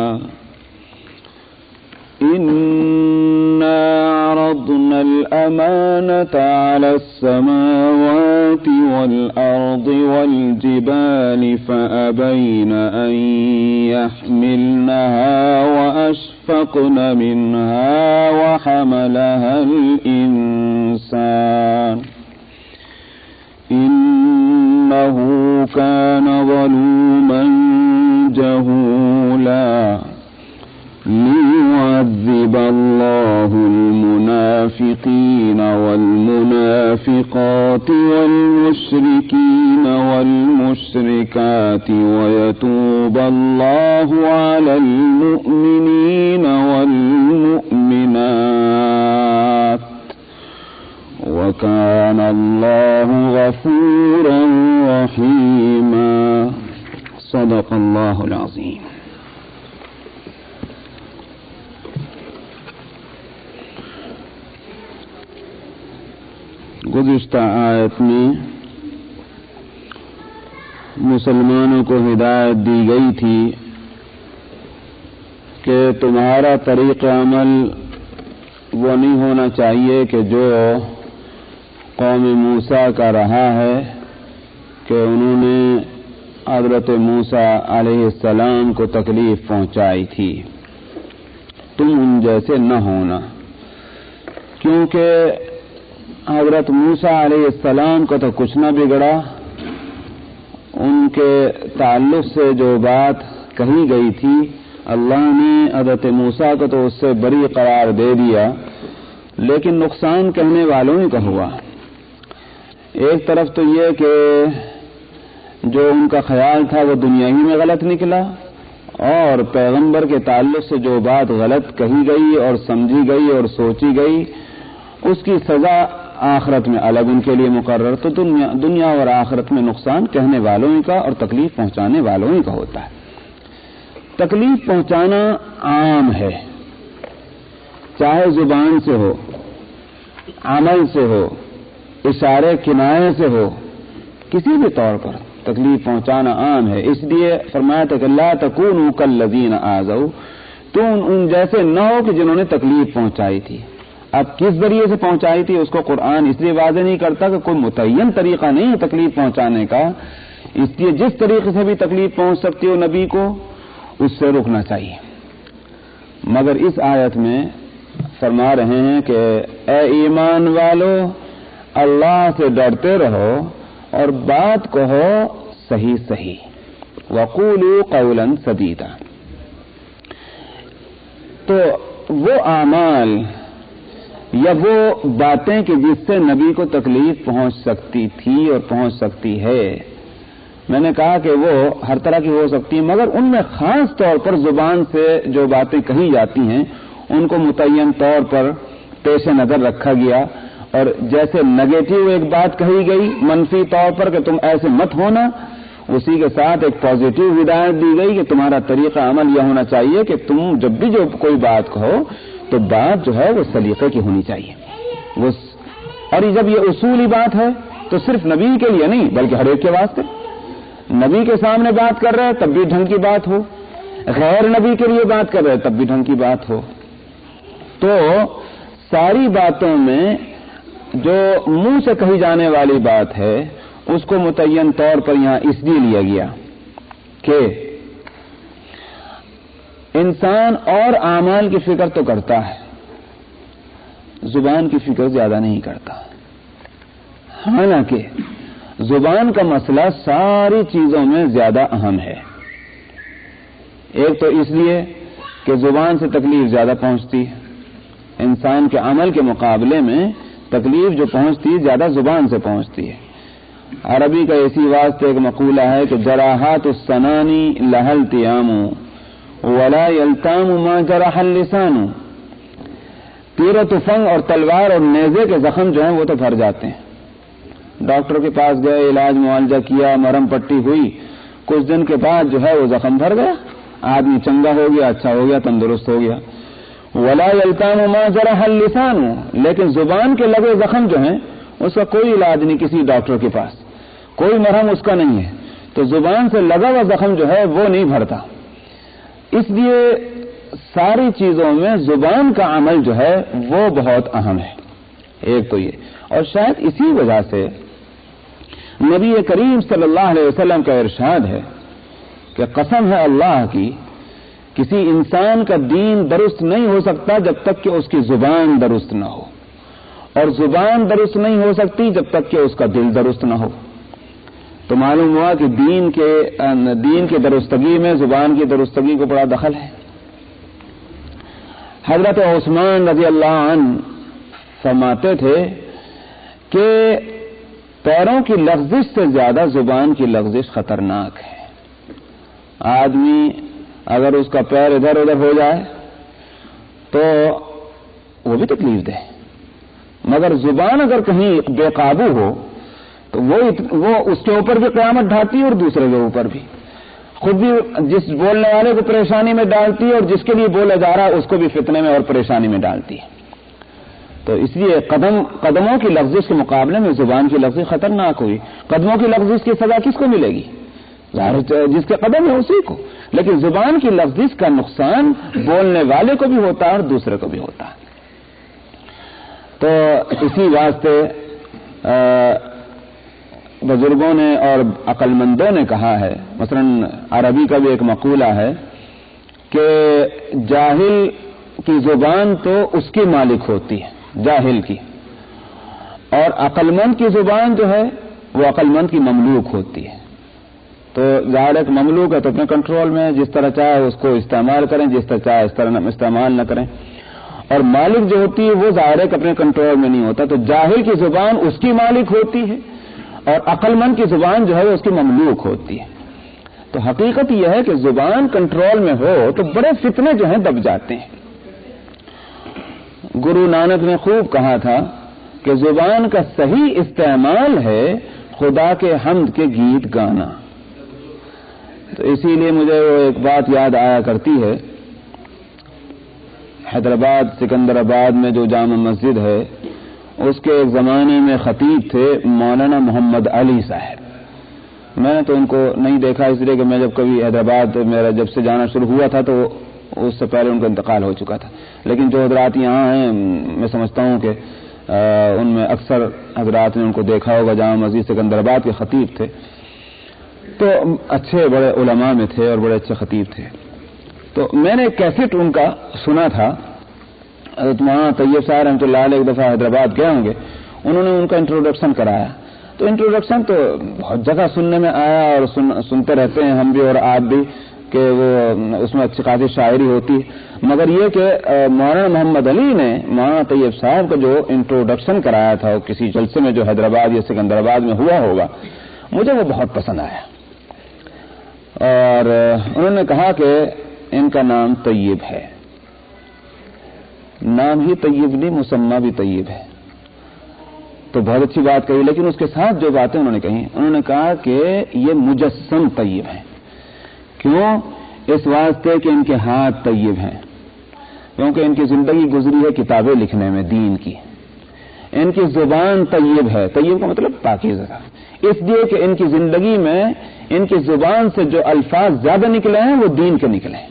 إنا عرضنا الأمانة على السماوات والأرض والجبال فأبين أن يحملنها وأشفقن منها وحملها الإنسان إنه كان ظلوما جهولا. ليعذب الله المنافقين والمنافقات والمشركين والمشركات ويتوب الله على المؤمنين والمؤمنات وكان الله غفورا رحيما. صدق الله العظيم. گزشتہ آیت میں مسلمانوں کو ہدایت دی گئی تھی کہ تمہارا طریقہ عمل وہ نہیں ہونا چاہیے کہ جو قوم موسیٰ کا رہا ہے کہ انہوں نے حضرت موسیٰ علیہ السلام کو تکلیف پہنچائی تھی. تم ان جیسے نہ ہونا، کیونکہ حضرت موسیٰ علیہ السلام کو تو کچھ نہ بگڑا. ان کے تعلق سے جو بات کہی گئی تھی اللہ نے حضرت موسیٰ کو تو اس سے بری قرار دے دیا، لیکن نقصان کہنے والوں ہی کا ہوا. ایک طرف تو یہ کہ جو ان کا خیال تھا وہ دنیا ہی میں غلط نکلا، اور پیغمبر کے تعلق سے جو بات غلط کہی گئی اور سمجھی گئی اور سوچی گئی اس کی سزا آخرت میں الگ ان کے لیے مقرر. تو دنیا اور آخرت میں نقصان کہنے والوں ہی کا اور تکلیف پہنچانے والوں ہی کا ہوتا ہے. تکلیف پہنچانا عام ہے، چاہے زبان سے ہو، عمل سے ہو، اشارے کنایے سے ہو، کسی بھی طور پر تکلیف پہنچانا عام ہے. اس لیے فرمایا تھا کہ لا تکونوا کالذین آذوا، تم ان جیسے نہ ہو کہ جنہوں نے تکلیف پہنچائی تھی. اب کس ذریعے سے پہنچائی تھی اس کو قرآن اس لیے واضح نہیں کرتا کہ کوئی متعین طریقہ نہیں ہے تکلیف پہنچانے کا. اس لیے جس طریقے سے بھی تکلیف پہنچ سکتی ہو نبی کو اس سے رکنا چاہیے. مگر اس آیت میں فرما رہے ہیں کہ اے ایمان والو، اللہ سے ڈرتے رہو اور بات کہو صحیح صحیح. وقولوا قولا سدیدا. تو وہ اعمال یا وہ باتیں کہ جس سے نبی کو تکلیف پہنچ سکتی تھی اور پہنچ سکتی ہے، میں نے کہا کہ وہ ہر طرح کی ہو سکتی ہیں، مگر ان میں خاص طور پر زبان سے جو باتیں کہی جاتی ہیں ان کو متعین طور پر پیش نظر رکھا گیا. اور جیسے نگیٹو ایک بات کہی گئی منفی طور پر کہ تم ایسے مت ہونا، اسی کے ساتھ ایک پازیٹو ہدایت دی گئی کہ تمہارا طریقہ عمل یہ ہونا چاہیے کہ تم جب بھی جو کوئی بات کہو تو بات جو ہے وہ سلیقے کی ہونی چاہیے. اور جب یہ اصولی بات ہے تو صرف نبی کے لیے نہیں بلکہ ہر ایک کے واسطے. نبی کے سامنے بات کر رہے تب بھی ڈھنگ کی بات ہو، غیر نبی کے لیے بات کر رہے تب بھی ڈھنگ کی بات ہو. تو ساری باتوں میں جو منہ سے کہی جانے والی بات ہے اس کو متعین طور پر یہاں اس لیے لیا گیا کہ انسان اور اعمال کی فکر تو کرتا ہے، زبان کی فکر زیادہ نہیں کرتا. حالانکہ زبان کا مسئلہ ساری چیزوں میں زیادہ اہم ہے. ایک تو اس لیے کہ زبان سے تکلیف زیادہ پہنچتی ہے، انسان کے عمل کے مقابلے میں تکلیف جو پہنچتی ہے زیادہ زبان سے پہنچتی ہے۔ عربی کا اسی واسطے ایک مقولہ ہے کہ جراحات السنانی لہل تیام ولا یلتام ما جرح اللسان، تیر و تفنگ اور تلوار اور نیزے کے زخم جو ہیں وہ تو بھر جاتے ہیں، ڈاکٹر کے پاس گئے، علاج معالجہ کیا، مرہم پٹی ہوئی، کچھ دن کے بعد جو ہے وہ زخم بھر گیا، آدمی چنگا ہو گیا، اچھا ہو گیا، تندرست ہو گیا۔ ولا یلتام ما جرح اللسان، لیکن زبان کے لگے زخم جو ہیں اس کا کوئی علاج نہیں کسی ڈاکٹر کے پاس، کوئی مرہم اس کا نہیں ہے، تو زبان سے لگا ہوا زخم جو ہے وہ نہیں بھرتا۔ اس لیے ساری چیزوں میں زبان کا عمل جو ہے وہ بہت اہم ہے، ایک تو یہ، اور شاید اسی وجہ سے نبی کریم صلی اللہ علیہ وسلم کا ارشاد ہے کہ قسم ہے اللہ کی، کسی انسان کا دین درست نہیں ہو سکتا جب تک کہ اس کی زبان درست نہ ہو، اور زبان درست نہیں ہو سکتی جب تک کہ اس کا دل درست نہ ہو۔ تو معلوم ہوا کہ دین کے درستگی میں زبان کی درستگی کو بڑا دخل ہے۔ حضرت عثمان رضی اللہ عنہ فرماتے تھے کہ پیروں کی لغزش سے زیادہ زبان کی لغزش خطرناک ہے۔ آدمی اگر اس کا پیر ادھر ادھر ہو جائے تو وہ بھی تکلیف دے، مگر زبان اگر کہیں بے قابو ہو تو وہ اس کے اوپر بھی قیامت ڈھاتی ہے اور دوسرے کے اوپر بھی، خود بھی جس بولنے والے کو پریشانی میں ڈالتی ہے اور جس کے لیے بولا جا رہا ہے اس کو بھی فتنے میں اور پریشانی میں ڈالتی ہے۔ تو اس لیے قدموں کی لغزش کے مقابلے میں زبان کی لغزش خطرناک ہوئی۔ قدموں کی لغزش کی سزا کس کو ملے گی؟ ظاہر جس کے قدم ہے اسی کو، لیکن زبان کی لغزش کا نقصان بولنے والے کو بھی ہوتا ہے اور دوسرے کو بھی ہوتا ہے۔ تو اسی واسطے بزرگوں نے اور عقل مندوں نے کہا ہے، مثلا عربی کا بھی ایک مقولہ ہے کہ جاہل کی زبان تو اس کی مالک ہوتی ہے، جاہل کی، اور عقل مند کی زبان جو ہے وہ عقل مند کی مملوک ہوتی ہے۔ تو ظاہر ایک مملوک ہے تو اپنے کنٹرول میں، جس طرح چاہے اس کو استعمال کریں، جس طرح چاہے اس طرح استعمال نہ کریں، اور مالک جو ہوتی ہے وہ ظاہر ہے کہ اپنے کنٹرول میں نہیں ہوتا۔ تو جاہل کی زبان اس کی مالک ہوتی ہے اور عقل مند کی زبان جو ہے وہ اس کی مملوک ہوتی ہے۔ تو حقیقت یہ ہے کہ زبان کنٹرول میں ہو تو بڑے فتنے جو ہیں دب جاتے ہیں۔ گرو نانک نے خوب کہا تھا کہ زبان کا صحیح استعمال ہے خدا کے حمد کے گیت گانا۔ تو اسی لیے مجھے وہ ایک بات یاد آیا کرتی ہے، حیدرآباد سکندرآباد میں جو جامع مسجد ہے اس کے ایک زمانے میں خطیب تھے مولانا محمد علی صاحب۔ میں نے تو ان کو نہیں دیکھا اس لیے کہ میں جب کبھی حیدرآباد میرا جب سے جانا شروع ہوا تھا تو اس سے پہلے ان کا انتقال ہو چکا تھا، لیکن جو حضرات یہاں ہیں میں سمجھتا ہوں کہ ان میں اکثر حضرات نے ان کو دیکھا ہوگا، جامع مسجد سکندرآباد کے خطیب تھے، تو اچھے بڑے علماء میں تھے اور بڑے اچھے خطیب تھے۔ تو میں نے کیسٹ ان کا سنا تھا، حضرت مولانا طیب صاحب رحمۃ اللہ علیہ ایک دفعہ حیدرآباد گئے ہوں گے، انہوں نے ان کا انٹروڈکشن کرایا، تو انٹروڈکشن تو بہت جگہ سننے میں آیا اور سنتے رہتے ہیں ہم بھی اور آپ بھی کہ وہ اس میں اچھی خاصی شاعری ہوتی ہے، مگر یہ کہ مولانا محمد علی نے مولانا طیب صاحب کا جو انٹروڈکشن کرایا تھا کسی جلسے میں جو حیدرآباد یا سکندرآباد میں ہوا ہوگا، مجھے وہ بہت پسند آیا، اور انہوں نے کہا کہ ان کا نام طیب ہے، نام ہی طیب نہیں مسمى بھی طیب ہے۔ تو بہت اچھی بات کہی، لیکن اس کے ساتھ جو باتیں انہوں نے کہی، انہوں نے کہا کہ یہ مجسم طیب ہیں۔ کیوں؟ اس واسطے کہ ان کے ہاتھ طیب ہیں، کیونکہ ان کی زندگی گزری ہے کتابیں لکھنے میں دین کی۔ ان کی زبان طیب ہے، طیب کا مطلب پاکیزہ، اس لیے کہ ان کی زندگی میں ان کی زبان سے جو الفاظ زیادہ نکلے ہیں وہ دین کے نکلے ہیں۔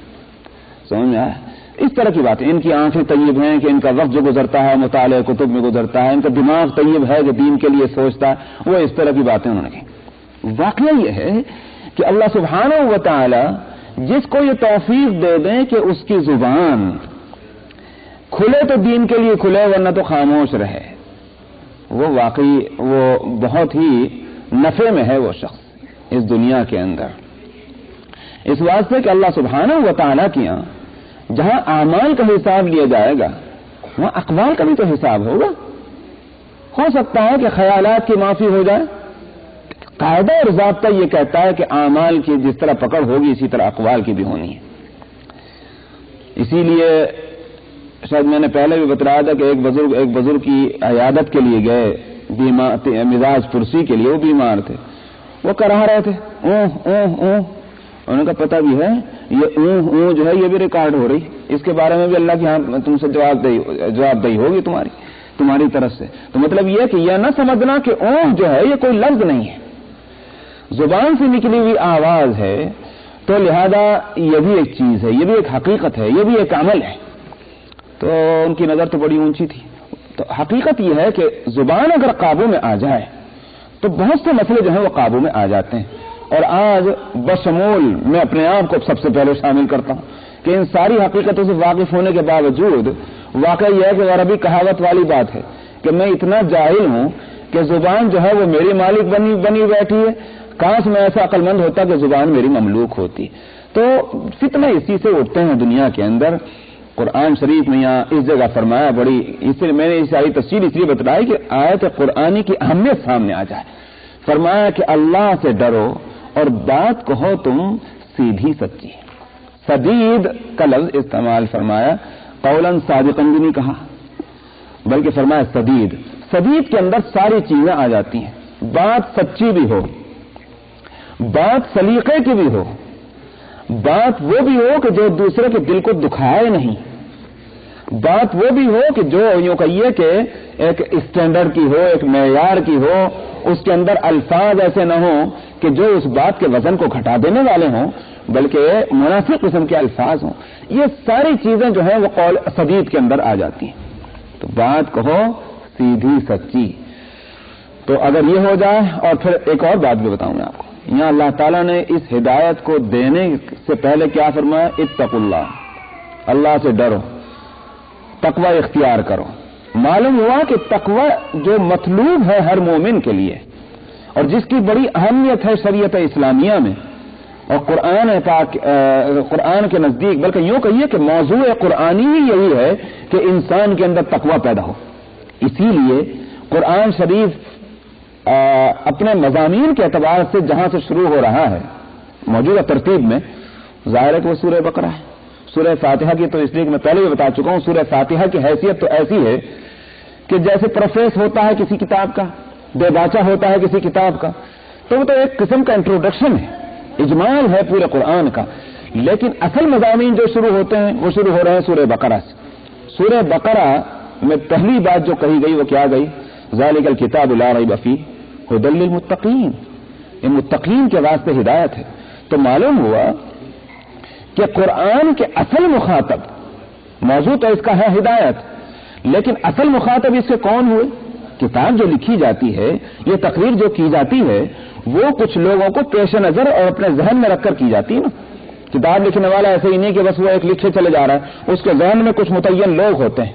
سمجھ میں آیا؟ اس طرح کی بات ہے۔ ان کی آنکھیں طیب ہیں کہ ان کا وقت جو گزرتا ہے مطالعہ کتب میں گزرتا ہے، ان کا دماغ طیب ہے کہ دین کے لیے سوچتا ہے، وہ اس طرح کی باتیں انہوں نے کی۔ واقعہ یہ ہے کہ اللہ سبحانہ و تعالی جس کو یہ توفیق دے دیں کہ اس کی زبان کھلے تو دین کے لیے کھلے ورنہ تو خاموش رہے، وہ واقعی وہ بہت ہی نفع میں ہے وہ شخص اس دنیا کے اندر۔ اس واسطے کہ اللہ سبحانہ و تعالیٰ کے یہاں جہاں اعمال کا حساب لیا جائے گا وہاں اقوال کا بھی تو حساب ہوگا. ہو سکتا ہے کہ خیالات کی معافی ہو جائے. قاعدہ اور ضابطہ یہ کہتا ہے کہ اعمال کی جس طرح پکڑ ہوگی اسی طرح اقوال کی بھی ہونی ہے. اسی لیے شاید میں نے پہلے بھی بتایا تھا کہ ایک بزرگ کی عیادت کے لیے گئے مزاج پرسی کے لیے. وہ بیمار تھے, وہ کرا رہے تھے انہوں نے کہا پتہ بھی ہے یہ جو ہے یہ بھی ریکارڈ ہو رہی, اس کے بارے میں بھی اللہ کی ہاں تم سے جواب دہی ہوگی تمہاری طرف سے. تو مطلب یہ کہ یہ نہ سمجھنا کہ جو ہے یہ کوئی لفظ نہیں ہے, زبان سے نکلی ہوئی آواز ہے, تو لہذا یہ بھی ایک چیز ہے, یہ بھی ایک حقیقت ہے, یہ بھی ایک عمل ہے. تو ان کی نظر تو بڑی اونچی تھی. تو حقیقت یہ ہے کہ زبان اگر قابو میں آ جائے تو بہت سے مسئلے جو ہیں وہ قابو میں آ جاتے ہیں. اور آج بشمول میں اپنے آپ کو سب سے پہلے شامل کرتا ہوں کہ ان ساری حقیقتوں سے واقف ہونے کے باوجود واقعہ یہ ہے کہ عربی کہاوت والی بات ہے کہ میں اتنا جاہل ہوں کہ زبان جو ہے وہ میری مالک بنی بیٹھی ہے. کاش میں ایسا عقل مند ہوتا کہ زبان میری مملوک ہوتی. تو فتنہ اسی سے اٹھتے ہیں دنیا کے اندر. قرآن شریف میں یہاں اس جگہ فرمایا بڑی, اس لیے میں نے ساری تفصیل اس لیے بتلائی کہ آیت قرآنی کی اہمیت سامنے آ جائے. فرمایا کہ اللہ سے ڈرو اور بات کہو تم سیدھی سچی. سدید کا لفظ استعمال فرمایا, قولاً صادقاً بھی نہیں کہا بلکہ فرمایا سدید. سدید کے اندر ساری چیزیں آ جاتی ہیں. بات سچی بھی ہو, بات سلیقے کی بھی ہو, بات وہ بھی ہو کہ جو دوسرے کے دل کو دکھائے نہیں, بات وہ بھی ہو کہ جو یوں کہیے کہ ایک اسٹینڈرڈ کی ہو, ایک معیار کی ہو, اس کے اندر الفاظ ایسے نہ ہوں کہ جو اس بات کے وزن کو گھٹا دینے والے ہوں بلکہ مناسب قسم کے الفاظ ہوں. یہ ساری چیزیں جو ہیں وہ قول سدید کے اندر آ جاتی ہیں. تو بات کہو سیدھی سچی. تو اگر یہ ہو جائے, اور پھر ایک اور بات بھی بتاؤں میں آپ کو. یہاں اللہ تعالیٰ نے اس ہدایت کو دینے سے پہلے کیا فرمایا, اتقوا اللہ, اللہ سے ڈرو, تقوی اختیار کرو. معلوم ہوا کہ تقوی جو مطلوب ہے ہر مومن کے لیے اور جس کی بڑی اہمیت ہے شریعت اسلامیہ میں اور قرآن کے نزدیک, بلکہ یوں کہیے کہ موضوع قرآنی ہی یہی ہے کہ انسان کے اندر تقوی پیدا ہو. اسی لیے قرآن شریف اپنے مضامین کے اعتبار سے جہاں سے شروع ہو رہا ہے موجودہ ترتیب میں, ظاہر ہے کہ وہ سورہ بقرہ ہے. سورہ فاتحہ کی تو اس لیے کہ میں پہلے بھی بتا چکا ہوں, سورہ فاتحہ کی حیثیت تو ایسی ہے کہ جیسے پروفیس ہوتا ہے کسی کتاب کا, دیباچہ ہوتا ہے کسی کتاب کا, تو وہ تو ایک قسم کا انٹروڈکشن ہے, اجمال ہے پورے قرآن کا. لیکن اصل مضامین جو شروع ہوتے ہیں وہ شروع ہو رہے ہیں سورہ بقرہ سے. سورہ بقرہ میں پہلی بات جو کہی گئی وہ کیا گئی, ذالک الکتاب لا ریب فیہ ھدی للمتقین, یہ متقین کے واسطے ہدایت ہے. تو معلوم ہوا کہ قرآن کے اصل مخاطب, موضوع تو اس کا ہے ہدایت, لیکن اصل مخاطب اس سے کون ہوئے؟ کتاب جو لکھی جاتی ہے, یہ تقریر جو کی جاتی ہے وہ کچھ لوگوں کو پیش نظر اور اپنے ذہن میں رکھ کر کی جاتی ہے نا. کتاب لکھنے والا ایسے ہی نہیں کہ بس وہ ایک لکھے چلے جا رہا ہے, اس کے ذہن میں کچھ متعین لوگ ہوتے ہیں,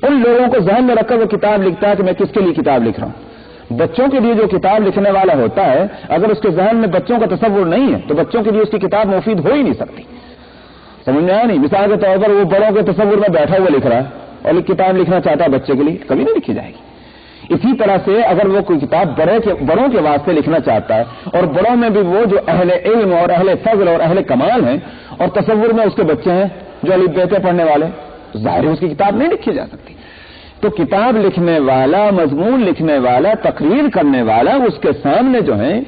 ان لوگوں کو ذہن میں رکھ کر وہ کتاب لکھتا ہے کہ میں کس کے لیے کتاب لکھ رہا ہوں. بچوں کے لیے جو کتاب لکھنے والا ہوتا ہے, اگر اس کے ذہن میں بچوں کا تصور نہیں ہے تو بچوں کے لیے اس کی کتاب مفید ہو ہی نہیں سکتی. سمجھ میں آیا نہیں؟ مثال کے طور پر وہ بڑوں کے تصور میں بیٹھا ہوا لکھ رہا ہے اور کتاب لکھنا چاہتا ہے بچے کے لیے, کبھی نہیں لکھی جائے گی. اسی طرح سے اگر وہ کوئی کتاب بڑوں کے واسطے لکھنا چاہتا ہے اور بڑوں میں بھی وہ جو اہل علم اور اہل فضل اور اہل کمال ہیں اور تصور میں اس کے بچے ہیں جو الف بیتے پڑھنے والے, ظاہر ہے اس کی کتاب نہیں لکھی جا سکتی. تو کتاب لکھنے والا, مضمون لکھنے والا, تقریر کرنے والا, اس کے سامنے جو ہیں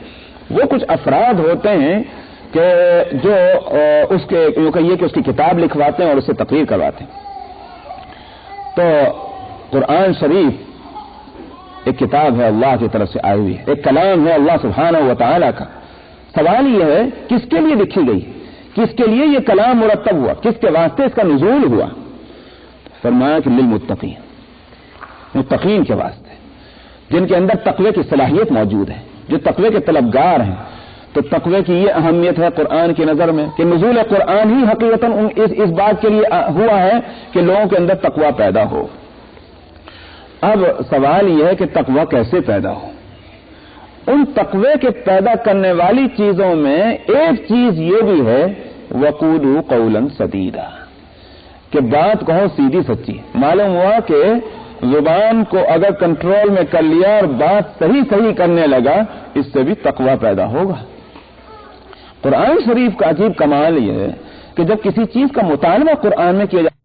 وہ کچھ افراد ہوتے ہیں کہ جو اس کے یوں کہیے کہ اس کی کتاب لکھواتے ہیں اور اس سے تقریر کرواتے ہیں. تو قرآن شریف ایک کتاب ہے اللہ کی طرف سے آئی ہوئی, ایک کلام ہے اللہ سبحانہ و تعالیٰ کا. سوال یہ ہے کس کے لیے لکھی گئی, کس کے لیے یہ کلام مرتب ہوا, کس کے واسطے اس کا نزول ہوا؟ فرمایا کہ للمتقین, متقین کے واسطے, جن کے اندر تقوی کی صلاحیت موجود ہے, جو تقوی کے طلبگار ہیں. تو تقوی کی یہ اہمیت ہے قرآن کی نظر میں کہ نزول قرآن ہی حقیقتاً اس بات کے لیے ہوا ہے کہ لوگوں کے اندر تقوی پیدا ہو. اب سوال یہ ہے کہ تقوی کیسے پیدا ہو؟ ان تقوی کے پیدا کرنے والی چیزوں میں ایک چیز یہ بھی ہے وقولوا قولا سدیدا کہ بات کہو سیدھی سچی. معلوم ہوا کہ زبان کو اگر کنٹرول میں کر لیا اور بات صحیح کرنے لگا اس سے بھی تقوی پیدا ہوگا. قرآن شریف کا عجیب کمال یہ ہے کہ جب کسی چیز کا مطالبہ قرآن میں کیا جائے